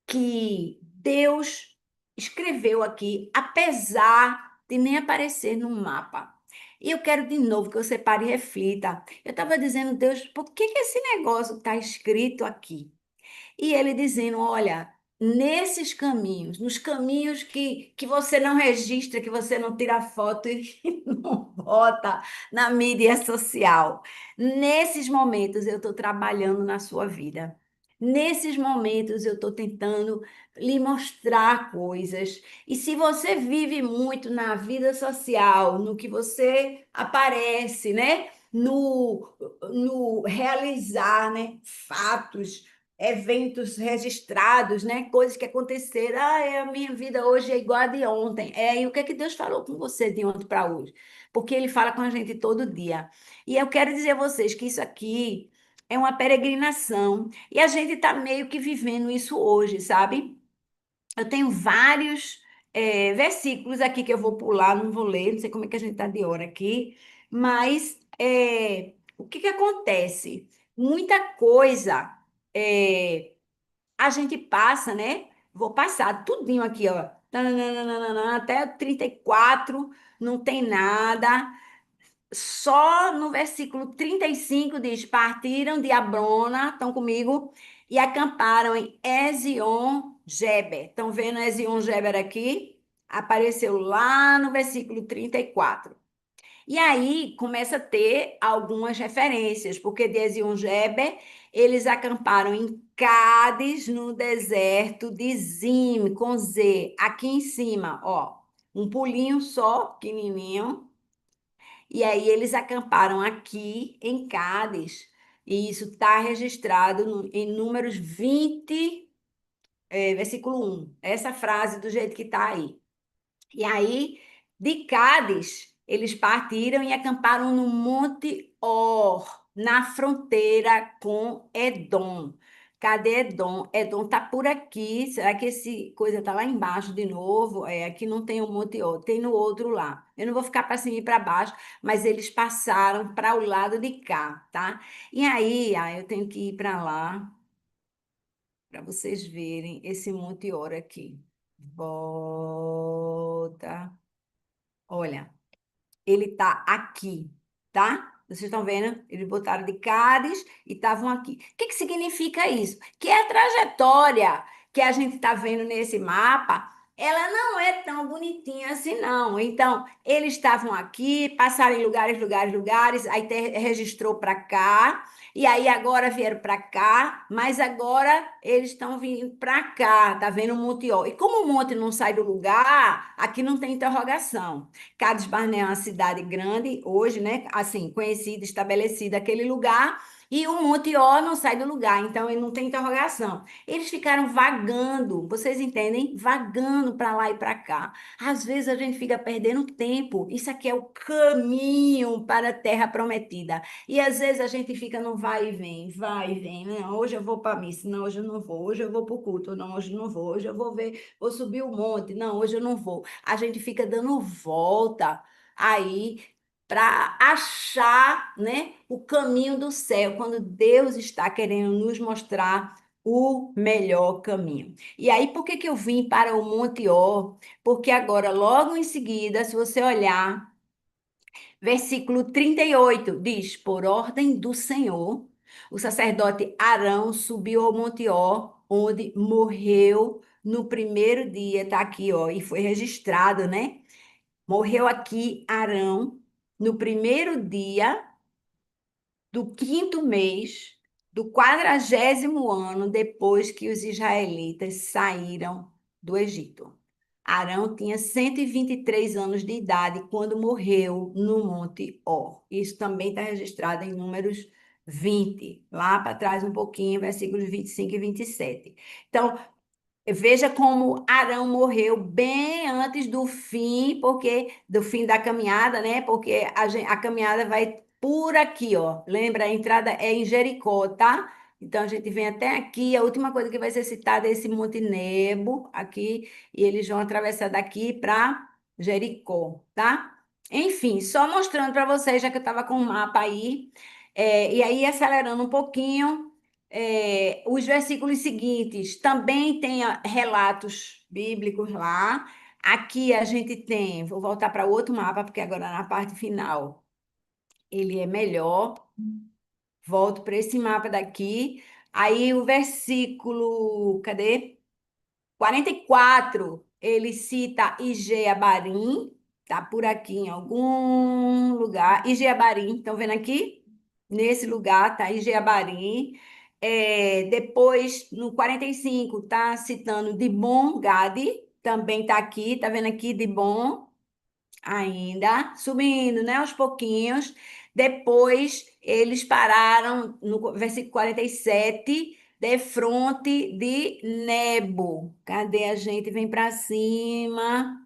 Speaker 1: que Deus escreveu aqui, apesar de nem aparecer no mapa. E eu quero de novo que você pare e reflita. Eu estava dizendo, Deus, por que que esse negócio está escrito aqui? E ele dizendo: olha, nesses caminhos, nos caminhos que você não registra, que você não tira foto e não bota na mídia social, nesses momentos eu estou trabalhando na sua vida. Nesses momentos eu estou tentando lhe mostrar coisas. E se você vive muito na vida social, no que você aparece, né? No realizar, né? Fatos, eventos registrados, né? Coisas que aconteceram. A minha vida hoje é igual a de ontem. E o que é que Deus falou com você de ontem para hoje? Porque Ele fala com a gente todo dia. E eu quero dizer a vocês que isso aqui é uma peregrinação. E a gente está meio que vivendo isso hoje, sabe? Eu tenho vários versículos aqui que eu vou pular, não vou ler, não sei como é que a gente está de hora aqui, mas o que que acontece? Muita coisa a gente passa, né? Vou passar tudinho aqui, ó. Tananana, até o 34 não tem nada. Só no versículo 35 diz: partiram de Abrona, estão comigo, e acamparam em Ezion-Geber. Estão vendo Ezion-Geber aqui? Apareceu lá no versículo 34. E aí começa a ter algumas referências, porque de Ezion-Geber eles acamparam em Cádiz, no deserto de Zim, com Z, aqui em cima, ó, um pulinho só, pequenininho. E aí eles acamparam aqui em Cádiz, e isso está registrado em Números 20, versículo 1. Essa frase do jeito que está aí. E aí, de Cádiz, eles partiram e acamparam no Monte Or, na fronteira com Edom. Cadê Edom? Edom está por aqui. Será que esse coisa está lá embaixo de novo? Aqui não tem o Monte Or, tem no outro lá. Eu não vou ficar para cima e para baixo, mas eles passaram para o lado de cá, tá? E aí, eu tenho que ir para lá para vocês verem esse Monte Or aqui. Volta. Olha, ele está aqui, tá? Vocês estão vendo? Eles botaram de Cádiz e estavam aqui. O que que significa isso? Que a trajetória que a gente está vendo nesse mapa, ela não é tão bonitinha assim, não. Então, eles estavam aqui, passaram em lugares, lugares, lugares, aí registrou para cá, e aí agora vieram para cá, mas agora eles estão vindo para cá, tá vendo o Monte Ó. E como o monte não sai do lugar, aqui não tem interrogação. Cádiz Barnea é uma cidade grande, hoje, né? Assim, conhecida, estabelecida aquele lugar, e o Monte Ó não sai do lugar, então ele não tem interrogação. Eles ficaram vagando, vocês entendem? Vagando para lá e para cá. Às vezes a gente fica perdendo tempo. Isso aqui é o caminho para a terra prometida. E às vezes a gente fica no vai e vem, vai e vem. Não, hoje eu vou para a missa, não, hoje eu não vou. Hoje eu vou para o culto, não, hoje eu não vou. Hoje eu vou ver, vou subir o monte, não, hoje eu não vou. A gente fica dando volta aí para achar, né, o caminho do céu, quando Deus está querendo nos mostrar o melhor caminho. E aí, por que que eu vim para o Monte Ó? Porque agora, logo em seguida, se você olhar Versículo 38 diz: Por ordem do Senhor, o sacerdote Arão subiu ao Monte Ó, onde morreu no primeiro dia, tá aqui, ó, e foi registrado, né? Morreu aqui Arão no primeiro dia do quinto mês do 40º ano depois que os israelitas saíram do Egito. Arão tinha 123 anos de idade quando morreu no Monte Hor. Isso também está registrado em Números 20, lá para trás um pouquinho, versículos 25 e 27. Então, veja como Arão morreu bem antes do fim, porque do fim da caminhada, né? Porque a caminhada vai por aqui, ó. Lembra, a entrada é em Jericó, tá? Então a gente vem até aqui. A última coisa que vai ser citada é esse Monte Nebo aqui, e eles vão atravessar daqui para Jericó, tá? Enfim, só mostrando para vocês, já que eu estava com o mapa aí, e aí acelerando um pouquinho os versículos seguintes também tem relatos bíblicos lá. Aqui a gente tem, vou voltar para outro mapa, porque agora na parte final ele é melhor. Volto para esse mapa daqui. Aí o versículo, cadê? 44, ele cita Ijeabarim, tá por aqui em algum lugar. Ijeabarim, estão vendo aqui? Nesse lugar tá Ijeabarim. Depois, no 45, tá citando Dibon Gadi, também tá aqui, tá vendo aqui Dibon? Ainda subindo, né, aos pouquinhos. Depois eles pararam no versículo 47, de fronte de Nebo. Cadê a gente? Vem para cima.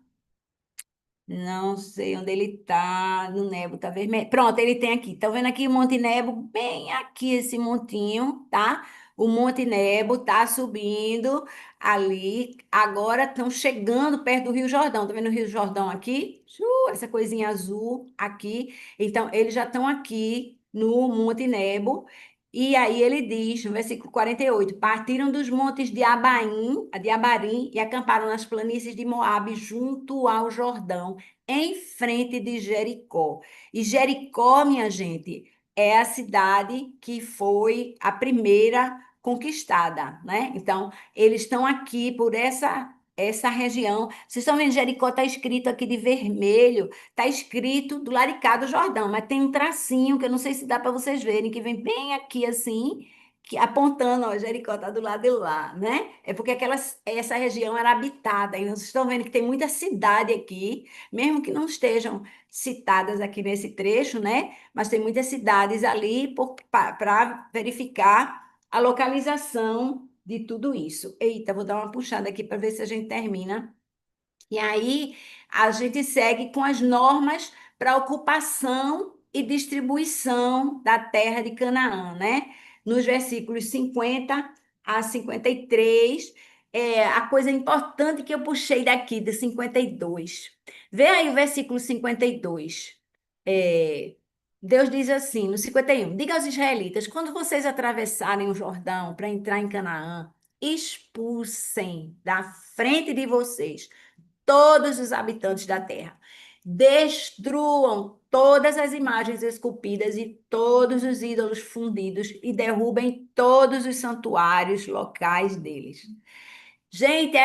Speaker 1: Não sei onde ele tá. No Nebo tá vermelho. Pronto, ele tem aqui. Tá vendo aqui o Monte Nebo? Bem aqui esse montinho, tá? O Monte Nebo tá subindo ali. Agora estão chegando perto do Rio Jordão. Tá vendo o Rio Jordão aqui? Essa coisinha azul aqui. Então, eles já estão aqui no Monte Nebo. E aí ele diz, no versículo 48, partiram dos montes de Abarim e acamparam nas planícies de Moabe, junto ao Jordão, em frente de Jericó. E Jericó, minha gente, é a cidade que foi a primeira conquistada, né? Então, eles estão aqui por essa região. Vocês estão vendo, Jericó está escrito aqui de vermelho, está escrito do lado de cá do Jordão, mas tem um tracinho que eu não sei se dá para vocês verem, que vem bem aqui assim, que, apontando, ó, Jericó está do lado de lá, né? É porque essa região era habitada. E vocês estão vendo que tem muita cidade aqui, mesmo que não estejam citadas aqui nesse trecho, né? Mas tem muitas cidades ali para verificar a localização de tudo isso. Eita, vou dar uma puxada aqui para ver se a gente termina. E aí a gente segue com as normas para ocupação e distribuição da terra de Canaã, né? Nos versículos 50 a 53, a coisa importante que eu puxei daqui, de 52. Vê aí o versículo 52. É, Deus diz assim, no 51, diga aos israelitas, quando vocês atravessarem o Jordão para entrar em Canaã, expulsem da frente de vocês todos os habitantes da terra. Destruam todas as imagens esculpidas e todos os ídolos fundidos e derrubem todos os santuários locais deles. Gente,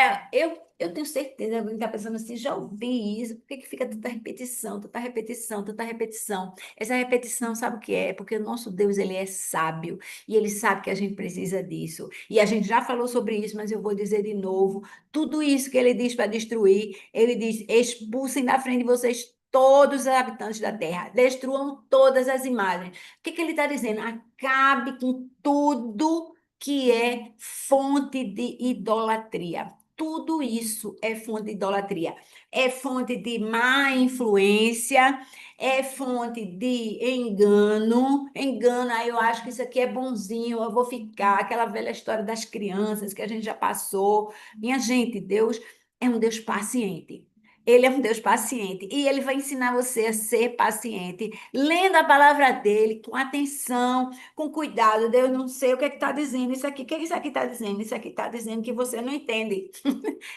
Speaker 1: eu tenho certeza, alguém está pensando assim, já ouvi isso, por que que fica tanta repetição, tanta repetição, tanta repetição? Essa repetição, sabe o que é? Porque o nosso Deus, ele é sábio, e ele sabe que a gente precisa disso. E a gente já falou sobre isso, mas eu vou dizer de novo, tudo isso que ele diz para destruir, ele diz, expulsem da frente de vocês todos os habitantes da terra, destruam todas as imagens. O que que ele está dizendo? Acabe com tudo que é fonte de idolatria. Tudo isso é fonte de idolatria. É fonte de má influência, é fonte de engano. Engano, aí eu acho que isso aqui é bonzinho, eu vou ficar. Aquela velha história das crianças que a gente já passou. Minha gente, Deus é um Deus paciente. Ele é um Deus paciente e ele vai ensinar você a ser paciente, lendo a palavra dele com atenção, com cuidado. Deus, não sei o que é que está dizendo isso aqui. O que é que isso aqui está dizendo? Isso aqui está dizendo que você não entende.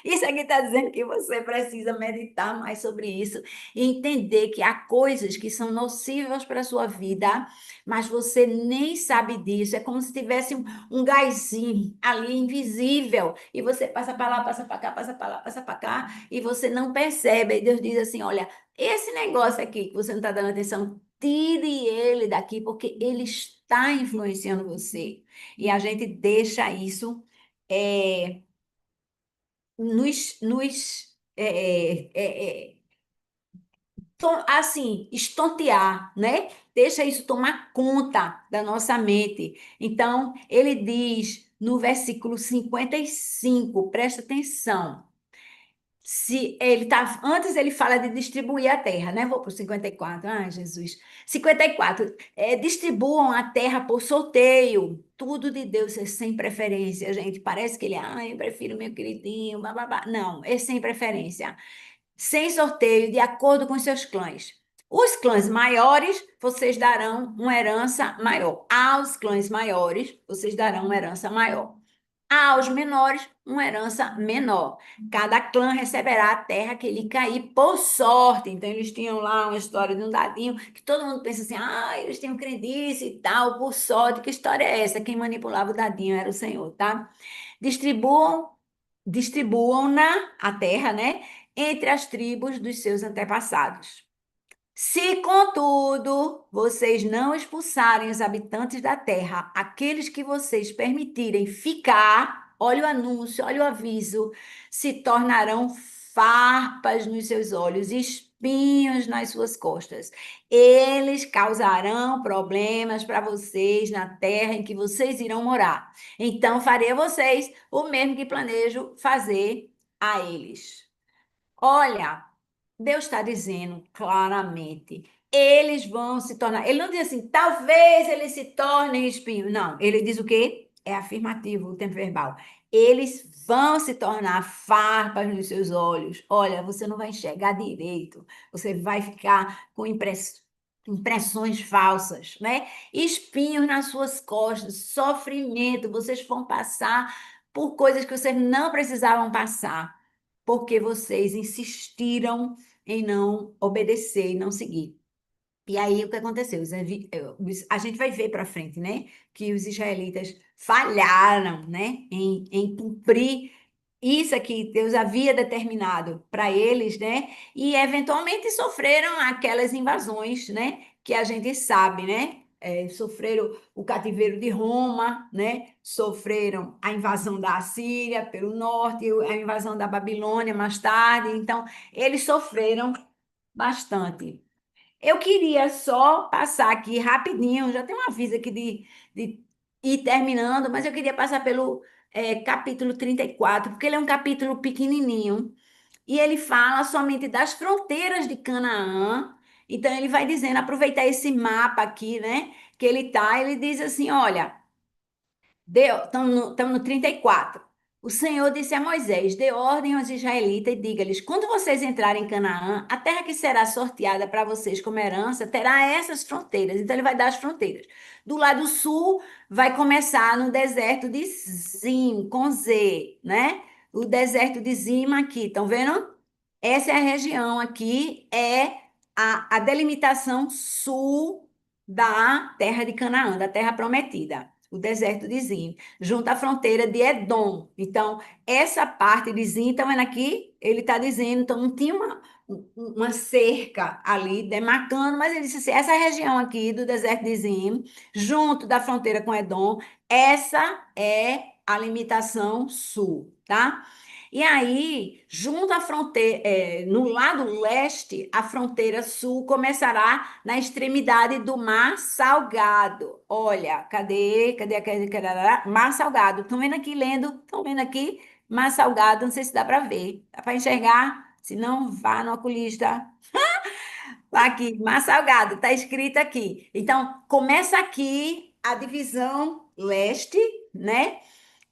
Speaker 1: Isso aqui está dizendo que você precisa meditar mais sobre isso e entender que há coisas que são nocivas para a sua vida, mas você nem sabe disso. É como se tivesse um gásinho ali invisível e você passa para lá, passa para cá, passa para lá, passa para cá e você não percebe. Aí Deus diz assim: olha, esse negócio aqui que você não está dando atenção, tire ele daqui, porque ele está influenciando você. E a gente deixa isso é, assim, estontear, né? Deixa isso tomar conta da nossa mente. Então, ele diz no versículo 55, presta atenção. Se ele tá, antes ele fala de distribuir a terra, né? Vou para o 54. Ah, Jesus. 54. Distribuam a terra por sorteio. Tudo de Deus é sem preferência, gente. Parece que ele, eu prefiro meu queridinho, bababá. Não, é sem preferência. Sem sorteio, de acordo com os seus clãs. Os clãs maiores, vocês darão uma herança maior. Aos clãs maiores, vocês darão uma herança maior. Aos menores, uma herança menor. Cada clã receberá a terra que lhe cair por sorte. Então, eles tinham lá uma história de um dadinho que todo mundo pensa assim: eles tinham crendice e tal, por sorte. Que história é essa? Quem manipulava o dadinho era o Senhor, tá? Distribuam, distribuam-na, a terra, né? Entre as tribos dos seus antepassados. Se, contudo, vocês não expulsarem os habitantes da terra, aqueles que vocês permitirem ficar, olha o anúncio, olha o aviso, se tornarão farpas nos seus olhos, espinhos nas suas costas. Eles causarão problemas para vocês na terra em que vocês irão morar. Então farei a vocês o mesmo que planejo fazer a eles. Olha, Deus está dizendo claramente, eles vão se tornar. Ele não diz assim, talvez eles se tornem espinhos. Não, ele diz o quê? É afirmativo o tempo verbal. Eles vão se tornar farpas nos seus olhos. Olha, você não vai enxergar direito. Você vai ficar com impressões falsas, né? Espinhos nas suas costas, sofrimento. Vocês vão passar por coisas que vocês não precisavam passar porque vocês insistiram em não obedecer e não seguir. E aí o que aconteceu? A gente vai ver para frente, né? Que os israelitas falharam, né? Em cumprir isso que Deus havia determinado para eles, né? E eventualmente sofreram aquelas invasões, né? Que a gente sabe, né? Sofreram o cativeiro de Roma, né? Sofreram a invasão da Assíria pelo norte, a invasão da Babilônia mais tarde. Então, eles sofreram bastante. Eu queria só passar aqui rapidinho, já tem um aviso aqui de ir terminando, mas eu queria passar pelo capítulo 34, porque ele é um capítulo pequenininho, e ele fala somente das fronteiras de Canaã. Então, ele vai dizendo, aproveitar esse mapa aqui, né, que ele diz assim, olha, estamos no 34. O Senhor disse a Moisés: dê ordem aos israelitas e diga-lhes: quando vocês entrarem em Canaã, a terra que será sorteada para vocês como herança terá essas fronteiras. Então, ele vai dar as fronteiras. Do lado sul, vai começar no deserto de Zim, com Z, né? O deserto de Zim aqui, estão vendo? Essa é a região aqui, é a delimitação sul da terra de Canaã, da terra prometida, o deserto de Zim, junto à fronteira de Edom. Então, essa parte de Zim, estão vendo aqui? Ele está dizendo, então não tinha uma cerca ali demarcando, mas ele disse assim, essa região aqui do deserto de Zim, junto da fronteira com Edom, essa é a limitação sul, tá? E aí, junto à fronteira, no lado leste, a fronteira sul começará na extremidade do Mar Salgado. Olha, cadê? Mar Salgado. Estão vendo aqui, lendo? Estão vendo aqui? Mar Salgado, não sei se dá para ver. Dá para enxergar? Se não, vá no oculista. Aqui, Mar Salgado, está escrito aqui. Então, começa aqui a divisão leste, né?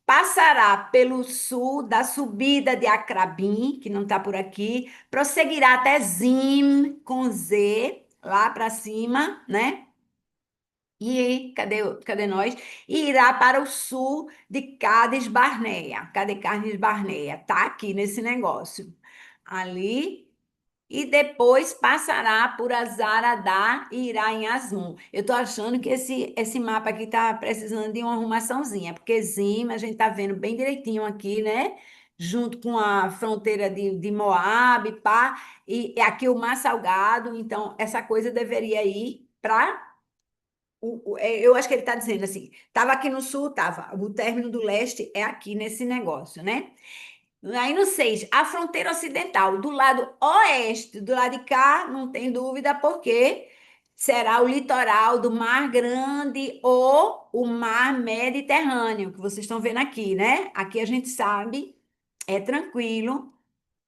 Speaker 1: passará pelo sul da subida de Acrabim, que não está por aqui, prosseguirá até Zim, com Z, lá para cima, né? E cadê nós? E irá para o sul de Cades Barneia. Cadê Carnes Barneia? Tá aqui nesse negócio. Ali e depois passará por Azaradá e irá em Asmon. Eu estou achando que esse mapa aqui está precisando de uma arrumaçãozinha, porque Zima a gente está vendo bem direitinho aqui, né? Junto com a fronteira de Moabe, pá, e aqui o Mar Salgado, então essa coisa deveria ir para. Eu acho que ele está dizendo assim: estava aqui no sul, estava. O término do leste é aqui nesse negócio, né? Aí no 6, a fronteira ocidental, do lado oeste, do lado de cá, não tem dúvida, porque será o litoral do Mar Grande ou o Mar Mediterrâneo, que vocês estão vendo aqui, né? Aqui a gente sabe, é tranquilo,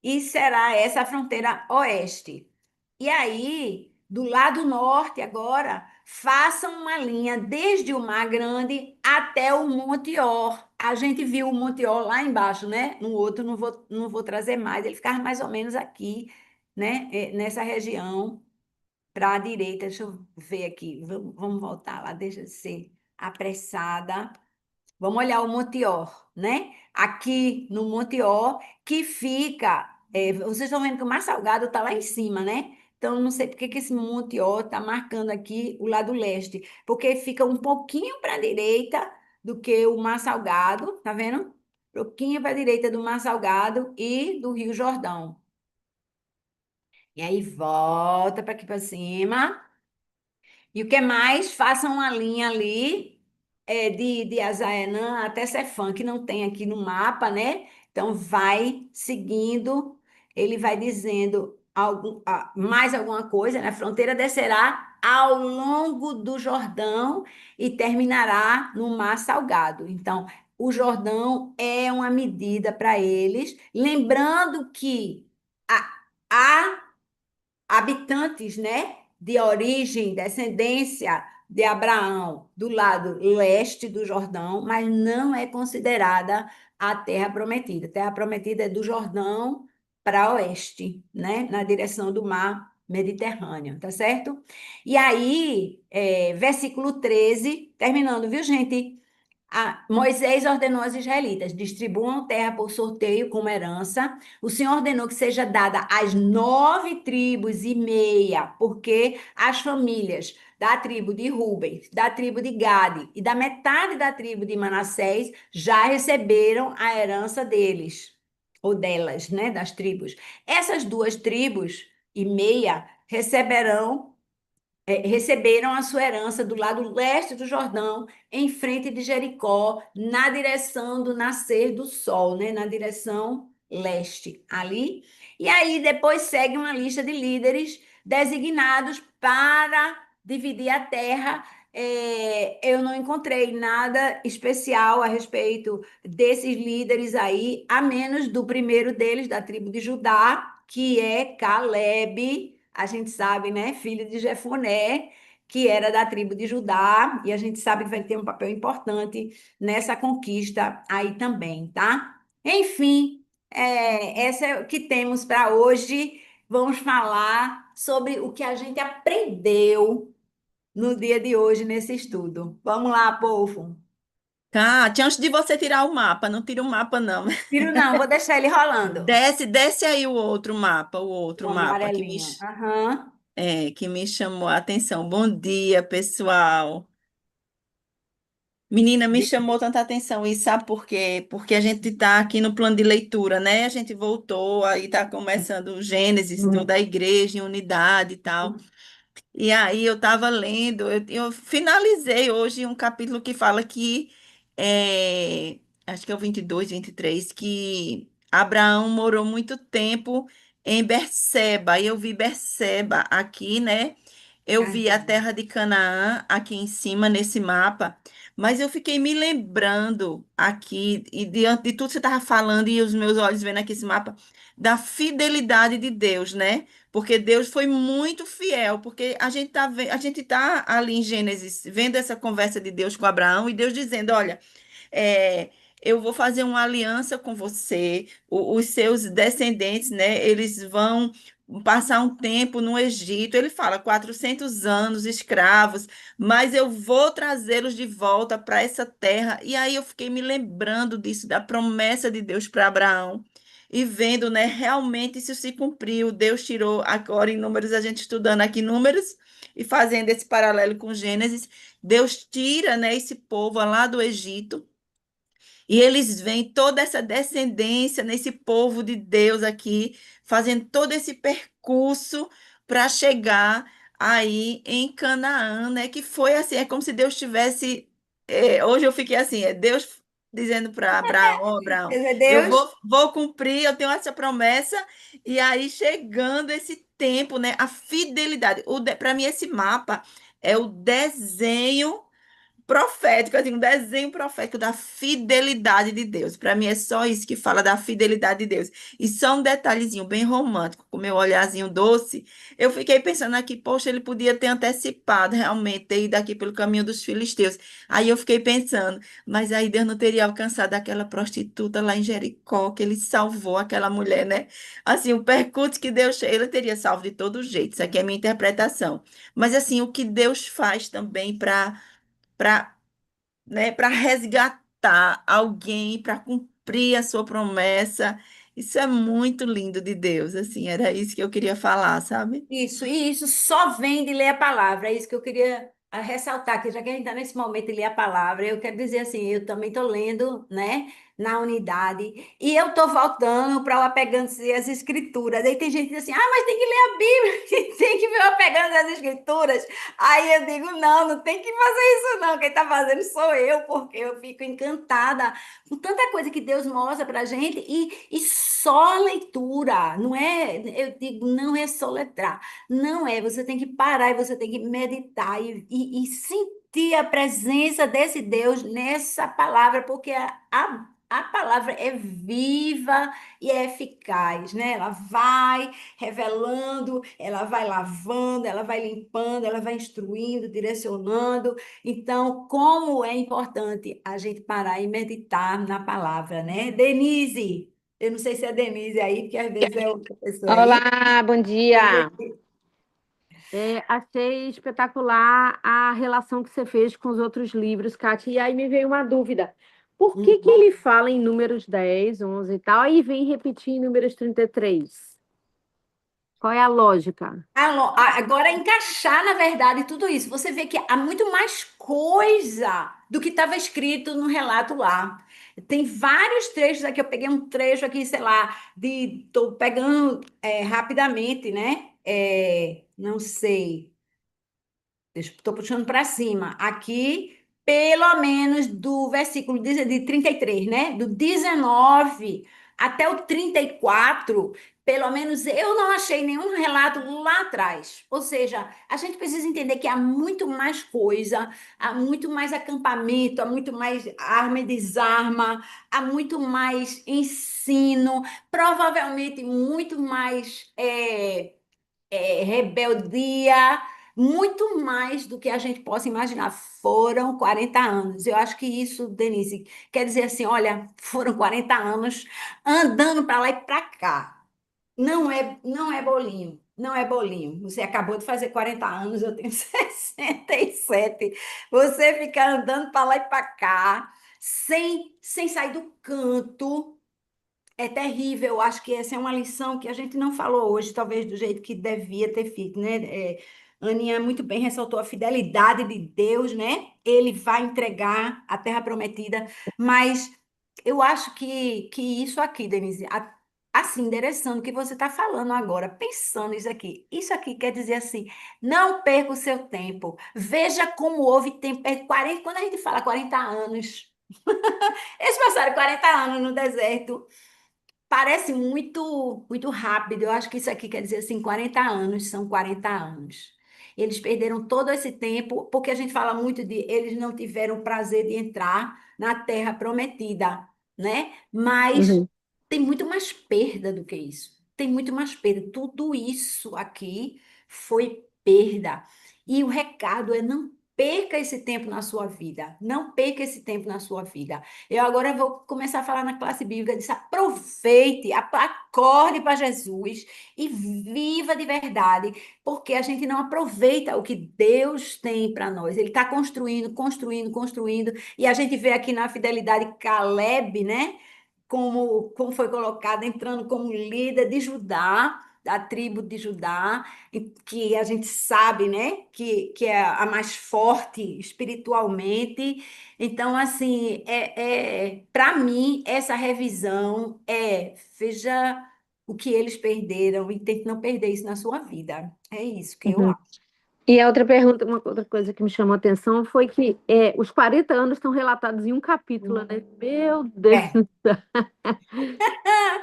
Speaker 1: e será essa a fronteira oeste. E aí, do lado norte agora, façam uma linha desde o Mar Grande até o Monte Or. A gente viu o Monte Or lá embaixo, né? No outro não vou trazer mais, ele ficava mais ou menos aqui, né? Nessa região, para a direita. Deixa eu ver aqui, vamos voltar lá, deixa de ser apressada. Vamos olhar o Monteor, né? Aqui no Monteor, que fica. Vocês estão vendo que o Mar Salgado está lá em cima, né? Então, não sei por que que esse Monteor está marcando aqui o lado leste, porque fica um pouquinho para a direita do que o Mar Salgado, tá vendo? Um pouquinho para a direita do Mar Salgado e do Rio Jordão. E aí volta para aqui para cima. E o que mais? Façam uma linha ali de Azayanã até Cefã, que não tem aqui no mapa, né? Então, vai seguindo, ele vai dizendo mais alguma coisa, né? A fronteira descerá ao longo do Jordão e terminará no Mar Salgado. Então, o Jordão é uma medida para eles, lembrando que há habitantes, né, de origem, descendência de Abraão do lado leste do Jordão, mas não é considerada a Terra Prometida. A Terra Prometida é do Jordão para oeste, né, na direção do mar Mediterrâneo, tá certo? E aí, versículo 13, terminando, viu, gente? Moisés ordenou aos israelitas: distribuam terra por sorteio como herança. O Senhor ordenou que seja dada às 9 tribos e meia, porque as famílias da tribo de Ruben, da tribo de Gade e da metade da tribo de Manassés já receberam a herança deles, ou delas, né, das tribos. Essas 2 tribos e meia receberam a sua herança do lado leste do Jordão, em frente de Jericó, na direção do nascer do sol, né? Na direção leste, ali. E aí depois segue uma lista de líderes designados para dividir a terra. Eu não encontrei nada especial a respeito desses líderes aí, a menos do primeiro deles, da tribo de Judá, que é Caleb, a gente sabe, né, filho de Jefoné, que era da tribo de Judá, e a gente sabe que vai ter um papel importante nessa conquista aí também, tá? Enfim, essa é o que temos para hoje. Vamos falar sobre o que a gente aprendeu no dia de hoje nesse estudo. Vamos lá, povo.
Speaker 2: Kate, antes de você tirar o mapa, não tira o mapa, não.
Speaker 1: Tiro não, vou deixar ele rolando.
Speaker 2: Desce aí o
Speaker 1: O
Speaker 2: outro mapa
Speaker 1: amarelinho. Aham.
Speaker 2: que me chamou a atenção. Bom dia, pessoal. Menina, me chamou tanta atenção isso, sabe por quê? Porque a gente está aqui no plano de leitura, né? A gente voltou, aí está começando o Gênesis, toda a igreja em unidade e tal. E aí eu estava lendo, eu finalizei hoje um capítulo que fala que, acho que é o 22, 23, que Abraão morou muito tempo em Berseba. E eu vi Berseba aqui, né? Eu vi a
Speaker 1: Aham.
Speaker 2: terra de Canaã aqui em cima nesse mapa, mas eu fiquei me lembrando aqui, e diante de tudo que você estava falando, e os meus olhos vendo aqui esse mapa, da fidelidade de Deus, né? Porque Deus foi muito fiel, porque a gente tá ali em Gênesis vendo essa conversa de Deus com Abraão e Deus dizendo, olha, é, eu vou fazer uma aliança com você, os seus descendentes, né? Eles vão passar um tempo no Egito. Ele fala 400 anos escravos, mas eu vou trazê-los de volta para essa terra. E aí eu fiquei me lembrando disso, da promessa de Deus para Abraão. E vendo, né, realmente isso se cumpriu. Deus tirou agora em Números, a gente estudando aqui Números e fazendo esse paralelo com Gênesis, Deus tira, né, esse povo lá do Egito e eles veem toda essa descendência nesse povo de Deus aqui, fazendo todo esse percurso para chegar aí em Canaã, né? Que foi assim, é como se Deus tivesse. Hoje eu fiquei assim, é Deus dizendo para Abraão, ó, Abraão,
Speaker 1: Quer dizer,
Speaker 2: eu
Speaker 1: Deus,
Speaker 2: vou cumprir, eu tenho essa promessa, e aí chegando esse tempo, né? A fidelidade. Para mim, esse mapa é o desenho profético, assim, um desenho profético da fidelidade de Deus. Para mim é só isso que fala da fidelidade de Deus. E só um detalhezinho bem romântico, com meu olharzinho doce, eu fiquei pensando aqui, poxa, ele podia ter antecipado realmente, ter ido aqui pelo caminho dos filisteus. Aí eu fiquei pensando, mas aí Deus não teria alcançado aquela prostituta lá em Jericó, que ele salvou aquela mulher, né? Assim, o percurso que Deus, ele teria salvo de todo jeito. Isso aqui é minha interpretação. Mas assim, o que Deus faz também para, né, para resgatar alguém, para cumprir a sua promessa. Isso é muito lindo de Deus, assim, era isso que eu queria falar, sabe?
Speaker 1: isso, e isso só vem de ler a palavra. É isso que eu queria ressaltar, que já que a gente está nesse momento de ler a palavra, eu quero dizer assim, eu também estou lendo, né, na unidade, e eu estou voltando para o apegando-se às escrituras. Aí tem gente que diz assim, ah, mas tem que ler a Bíblia, tem que ver o apegando às escrituras. Aí eu digo, não, não tem que fazer isso não, quem está fazendo sou eu, porque eu fico encantada com tanta coisa que Deus mostra para a gente, e só leitura, não é, eu digo, não é só letrar. Não é, você tem que parar e você tem que meditar e sentir a presença desse Deus nessa palavra, porque a palavra é viva e é eficaz, né? Ela vai revelando, ela vai lavando, ela vai limpando, ela vai instruindo, direcionando. Então, como é importante a gente parar e meditar na palavra, né? Denise, eu não sei se é Denise aí, porque às vezes é outra pessoa aí.
Speaker 3: Olá, bom dia. Achei espetacular a relação que você fez com os outros livros, Kátia. E aí me veio uma dúvida. Por que que ele fala em números 10, 11 e tal, e vem repetir em números 33? Qual é a lógica?
Speaker 1: Agora, encaixar, na verdade, tudo isso. Você vê que há muito mais coisa do que estava escrito no relato lá. Tem vários trechos aqui. Eu peguei um trecho aqui, sei lá, estou pegando rapidamente, né? Não sei. Estou puxando para cima. Aqui, pelo menos do versículo de 33, né? Do 19 até o 34, pelo menos eu não achei nenhum relato lá atrás. Ou seja, a gente precisa entender que há muito mais coisa, há muito mais acampamento, há muito mais arma e desarma, há muito mais ensino, provavelmente muito mais. Rebeldia, muito mais do que a gente possa imaginar. Foram 40 anos. Eu acho que isso, Denise, quer dizer assim: olha, foram 40 anos andando para lá e para cá. Não é bolinho. Não é bolinho. Você acabou de fazer 40 anos, eu tenho 67. Você fica andando para lá e para cá, sem sair do canto, é terrível. Eu acho que essa é uma lição que a gente não falou hoje, talvez do jeito que devia ter feito, né? Aninha muito bem ressaltou a fidelidade de Deus, né? Ele vai entregar a terra prometida, mas eu acho que isso aqui, Denise, assim, endereçando o que você está falando agora, pensando isso aqui quer dizer assim, não perca o seu tempo, veja como houve tempo, 40, quando a gente fala 40 anos, eles passaram 40 anos no deserto. Parece muito rápido. Eu acho que isso aqui quer dizer assim, 40 anos são 40 anos. Eles perderam todo esse tempo, porque a gente fala muito de eles não tiveram o prazer de entrar na terra prometida, né? Mas
Speaker 3: Uhum.
Speaker 1: tem muito mais perda do que isso. Tem muito mais perda. Tudo isso aqui foi perda. E o recado é não perca esse tempo na sua vida. Não perca esse tempo na sua vida. Eu agora vou começar a falar na classe bíblica, disse, aproveite, acorde para Jesus e viva de verdade, porque a gente não aproveita o que Deus tem para nós. Ele está construindo, construindo, construindo, e a gente vê aqui na fidelidade Caleb, né? Como foi colocado, entrando como líder de Judá, da tribo de Judá, que a gente sabe, né, que é a mais forte espiritualmente. Então, assim, para mim, essa revisão veja o que eles perderam e tente não perder isso na sua vida. É isso que eu
Speaker 3: Uhum.
Speaker 1: acho.
Speaker 3: E a outra pergunta, uma outra coisa que me chamou a atenção foi que os 40 anos estão relatados em um capítulo, né? Meu Deus,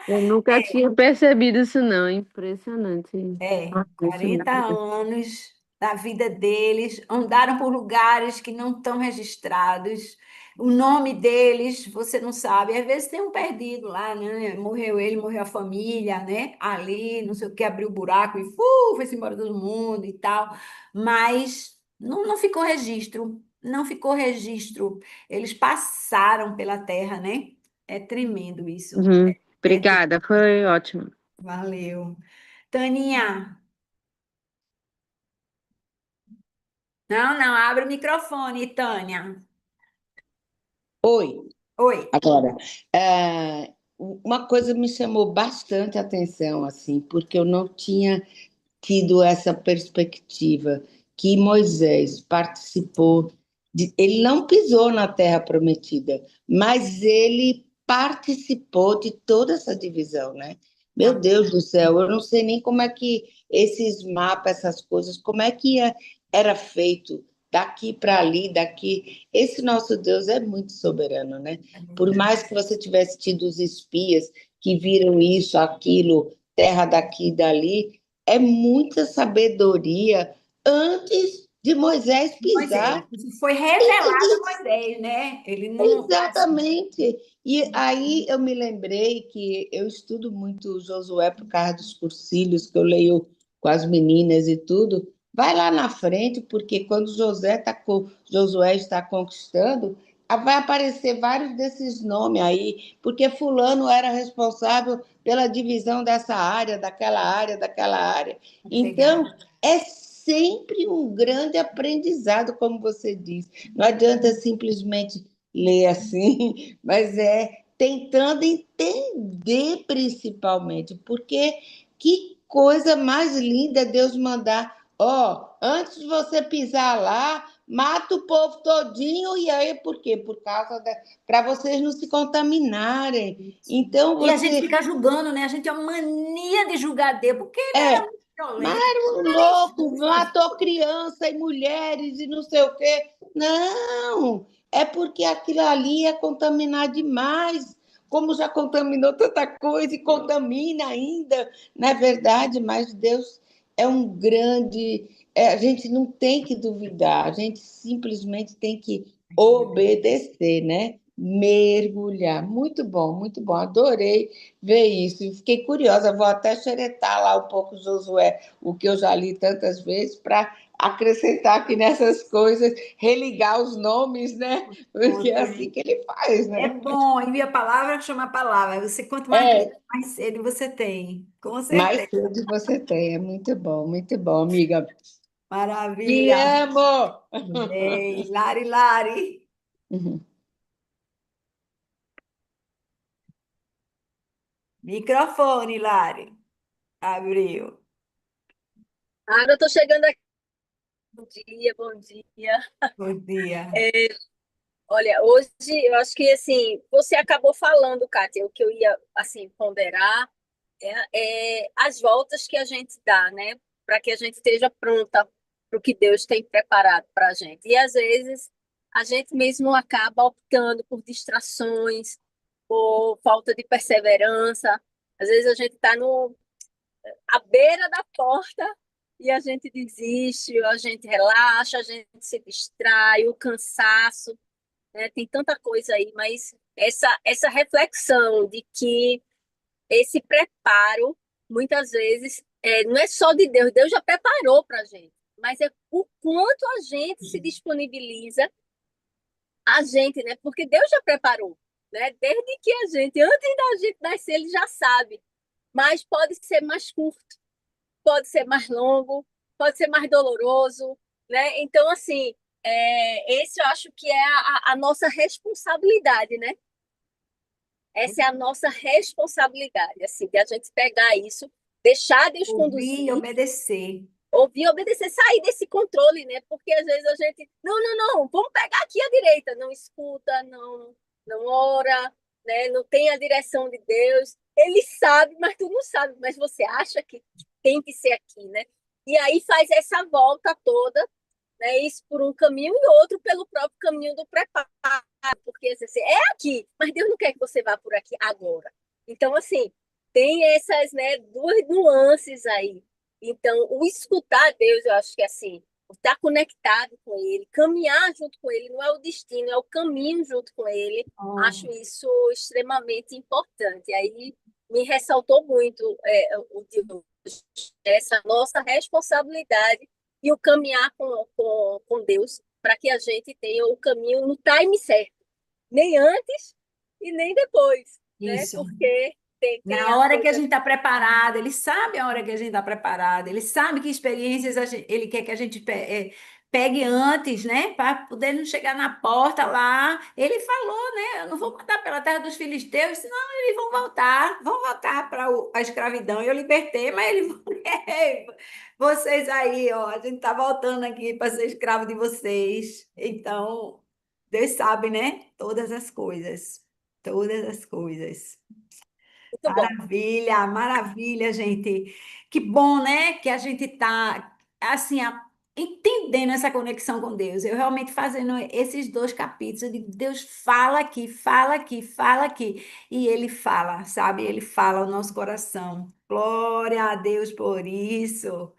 Speaker 1: É,
Speaker 3: eu nunca tinha percebido isso, não. Impressionante. Isso
Speaker 1: 40 anos da vida deles, andaram por lugares que não estão registrados. O nome deles, você não sabe. Às vezes tem um perdido lá, né? Morreu ele, morreu a família, né? Ali, não sei o que, abriu o buraco e foi-se embora todo mundo e tal. Mas não ficou registro, não ficou registro. Eles passaram pela terra, né? É tremendo isso.
Speaker 3: Uhum.
Speaker 1: É,
Speaker 3: Obrigada, foi ótimo.
Speaker 1: valeu. Taninha. Não, não, abre o microfone, Tânia.
Speaker 4: Oi,
Speaker 1: Oi.
Speaker 4: agora, uma coisa me chamou bastante atenção, assim, porque eu não tinha tido essa perspectiva que Moisés participou ele não pisou na Terra Prometida, mas ele participou de toda essa divisão, né? Meu
Speaker 1: Tá.
Speaker 4: Deus do céu, eu não sei nem como é que esses mapas, essas coisas, como é que era feito daqui para ali, daqui. Esse nosso Deus é muito soberano, né? Por mais que você tivesse tido os espias que viram isso, aquilo, terra daqui e dali, é muita sabedoria antes de Moisés
Speaker 1: Moisés.
Speaker 4: pisar.
Speaker 1: Isso foi revelado a Moisés, né? Ele não.
Speaker 4: Exatamente. E aí eu me lembrei que eu estudo muito Josué por causa dos cursilhos que eu leio com as meninas e tudo. Vai lá na frente, porque quando Josué está conquistando, vai aparecer vários desses nomes aí, porque fulano era responsável pela divisão dessa área, daquela área, daquela área.
Speaker 1: Chegar.
Speaker 4: Então, é sempre um grande aprendizado, como você diz. Não adianta simplesmente ler assim, mas tentando entender principalmente, porque que coisa mais linda Deus mandar. Ó, antes de você pisar lá, mata o povo todinho, e aí por quê? Para vocês não se contaminarem. Então
Speaker 1: E a gente
Speaker 4: você
Speaker 1: fica julgando, né? A gente tem uma mania de julgar Deus, porque ele era
Speaker 4: é,
Speaker 1: muito violento.
Speaker 4: mas
Speaker 1: Não era
Speaker 4: louco,
Speaker 1: injusto.
Speaker 4: matou criança e mulheres e não sei o quê. Não, é porque aquilo ali é contaminar demais, como já contaminou tanta coisa e contamina ainda, não é verdade? Mas Deus é um grande. A gente não tem que duvidar, a gente simplesmente tem que obedecer, né? Mergulhar. Muito bom, adorei ver isso. E fiquei curiosa, vou até xeretar lá um pouco Josué, o que eu já li tantas vezes, para acrescentar aqui nessas coisas, religar os nomes, né? Porque é assim que ele faz,
Speaker 1: É
Speaker 4: né?
Speaker 1: bom, e a palavra chama a palavra. Você, quanto mais lê,
Speaker 4: É,
Speaker 1: mais sede você tem. Com
Speaker 4: mais
Speaker 1: certeza.
Speaker 4: sede você tem, é muito bom, amiga. Te
Speaker 1: Maravilha.
Speaker 4: amo!
Speaker 1: Bem, Lari, Lari. Microfone, Lari. Abriu.
Speaker 5: Ah, eu estou chegando aqui. Bom dia, bom dia.
Speaker 1: Bom dia.
Speaker 5: Olha, hoje eu acho que assim, você acabou falando, Kátia, o que eu ia assim ponderar é as voltas que a gente dá, né? Para que a gente esteja pronta para o que Deus tem preparado para a gente. E às vezes a gente mesmo acaba optando por distrações, por falta de perseverança. Às vezes a gente está no à beira da porta e a gente desiste, a gente relaxa, a gente se distrai, o cansaço, né? Tem tanta coisa aí, mas essa reflexão de que esse preparo, muitas vezes, não é só de Deus, Deus já preparou para a gente, mas é o quanto a gente se disponibiliza, a gente, né? Porque Deus já preparou, né? Desde que a gente, antes da gente nascer, ele já sabe. Mas pode ser mais curto, pode ser mais longo, pode ser mais doloroso, né? Então, assim, esse eu acho que é a nossa responsabilidade, né? Essa é a nossa responsabilidade, assim, de a gente pegar isso, deixar Deus
Speaker 1: Ouvir e
Speaker 5: conduzir,
Speaker 1: obedecer.
Speaker 5: ouvir, obedecer, sair desse controle, né? Porque às vezes a gente, não, vamos pegar aqui a direita, não escuta, não ora, né? Não tem a direção de Deus. Ele sabe, mas tu não sabe, mas você acha que tem que ser aqui, né? E aí faz essa volta toda, né? Isso por um caminho e outro pelo próprio caminho do preparo, porque assim, é aqui, mas Deus não quer que você vá por aqui agora. Então, assim, tem essas, né, duas nuances aí. Então, o escutar Deus, eu acho que assim, estar conectado com Ele, caminhar junto com Ele, não é o destino, é o caminho junto com Ele. Acho
Speaker 1: Oh,
Speaker 5: isso extremamente importante. Aí me ressaltou muito o de hoje, essa nossa responsabilidade e o caminhar com Deus para que a gente tenha o caminho no time certo, nem antes e nem depois, né?
Speaker 1: isso.
Speaker 5: Porque tem
Speaker 1: Na
Speaker 5: a
Speaker 1: hora que a
Speaker 5: coisa.
Speaker 1: gente está preparado, ele sabe a hora que a gente está preparado, ele sabe que experiências ele quer que a gente pegue antes, né? Para poder não chegar na porta lá. Ele falou, né? Eu não vou mandar pela terra dos filisteus, senão eles vão voltar para a escravidão. Eu libertei, mas eles vão. Vocês aí, ó, a gente está voltando aqui para ser escravo de vocês. Então, Deus sabe, né? Todas as coisas. Todas as coisas.
Speaker 5: Muito bom.
Speaker 1: Maravilha, maravilha, gente. Que bom, né? Que a gente tá assim, entendendo essa conexão com Deus. Eu realmente fazendo esses dois capítulos, eu digo, Deus fala aqui, fala aqui, fala aqui. E Ele fala, sabe? Ele fala ao nosso coração. Glória a Deus por isso.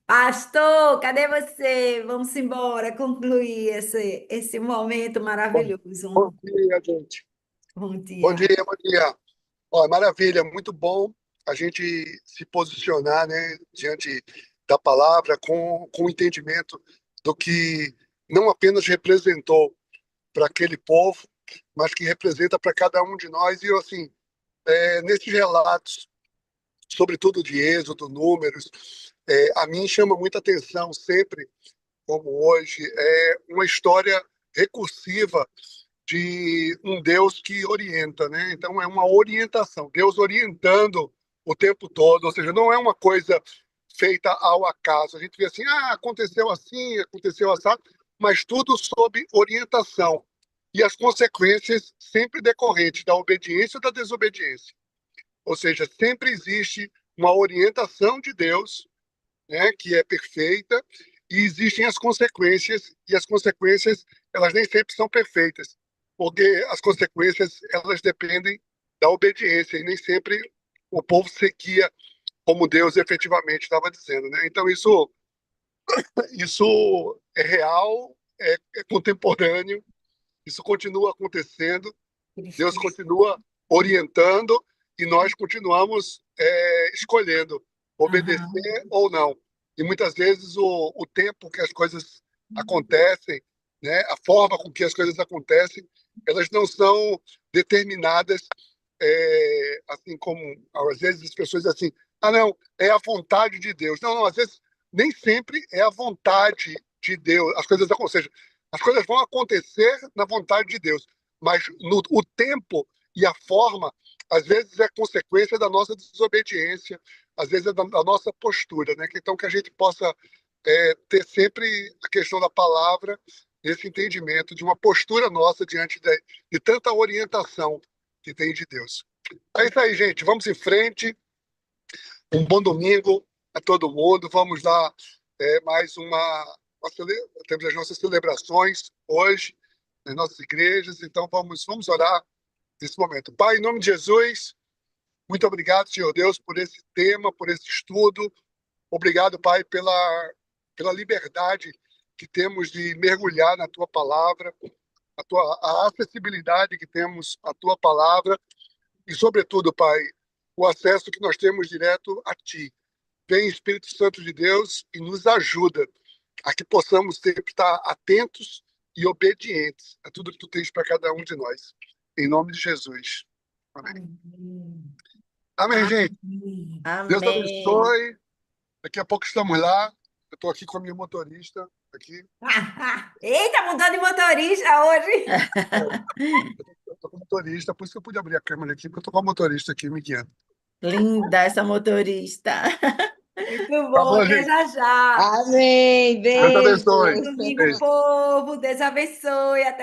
Speaker 1: Pastor, cadê você? Vamos embora concluir esse momento
Speaker 6: Bom,
Speaker 1: maravilhoso.
Speaker 6: bom dia, gente.
Speaker 1: Bom
Speaker 6: Bom
Speaker 1: dia.
Speaker 6: dia, bom dia. Ó, maravilha, muito bom a gente se posicionar, né, diante da palavra com o entendimento do que não apenas representou para aquele povo, mas que representa para cada um de nós. E eu, assim, nesses relatos, sobretudo de Êxodo, Números, a mim chama muita atenção sempre, como hoje, uma história recursiva de um Deus que orienta, né? Então é uma orientação, Deus orientando o tempo todo, ou seja, não é uma coisa feita ao acaso. A gente vê assim, aconteceu assado, mas tudo sob orientação e as consequências sempre decorrentes da obediência ou da desobediência. Ou seja, sempre existe uma orientação de Deus, né, que é perfeita, e existem as consequências, e as consequências elas nem sempre são perfeitas, porque as consequências elas dependem da obediência, e nem sempre o povo seguia como Deus efetivamente estava dizendo, né? Então isso é real, é contemporâneo, isso continua acontecendo, Deus
Speaker 1: Cristo.
Speaker 6: continua orientando e nós continuamos escolhendo
Speaker 1: Aham.
Speaker 6: obedecer ou não. E muitas vezes o tempo que as coisas acontecem, né, a forma com que as coisas acontecem, elas não são determinadas, assim como às vezes as pessoas dizem assim, não, é a vontade de Deus. Não, não, às vezes nem sempre é a vontade de Deus. Ou seja, as coisas vão acontecer na vontade de Deus, mas o tempo e a forma, às vezes, é consequência da nossa desobediência, às vezes é da nossa postura, né? Então, que a gente possa ter sempre a questão da palavra, esse entendimento de uma postura nossa diante de tanta orientação que tem de Deus. É isso aí, gente. Vamos em frente. Um bom domingo a todo mundo. Vamos dar mais temos as nossas celebrações hoje nas nossas igrejas, então vamos orar nesse momento. Pai, em nome de Jesus, muito obrigado, Senhor Deus, por esse tema, por esse estudo. Obrigado, Pai, pela liberdade que temos de mergulhar na Tua palavra, a acessibilidade que temos à Tua palavra e, sobretudo, Pai, o acesso que nós temos direto a Ti. Vem, Espírito Santo de Deus, e nos ajuda a que possamos sempre estar atentos e obedientes a tudo que tu tens para cada um de nós. Em nome de Jesus. Amém. Amém, gente. Deus
Speaker 2: Amém.
Speaker 6: abençoe. Daqui a pouco estamos lá. Eu estou aqui com a minha motorista. Aqui.
Speaker 1: Eita, mudou de motorista hoje.
Speaker 6: Eu estou com motorista, por isso que eu pude abrir a câmera aqui, porque eu estou com a motorista aqui me guiando.
Speaker 2: Linda essa motorista.
Speaker 1: Muito
Speaker 6: Tá
Speaker 1: bom,
Speaker 6: bom,
Speaker 1: até
Speaker 6: gente?
Speaker 1: já já.
Speaker 4: Amém.
Speaker 6: Deus
Speaker 4: Beijo.
Speaker 6: abençoe.
Speaker 1: Domingo,
Speaker 6: Beijo.
Speaker 1: povo, Deus abençoe, até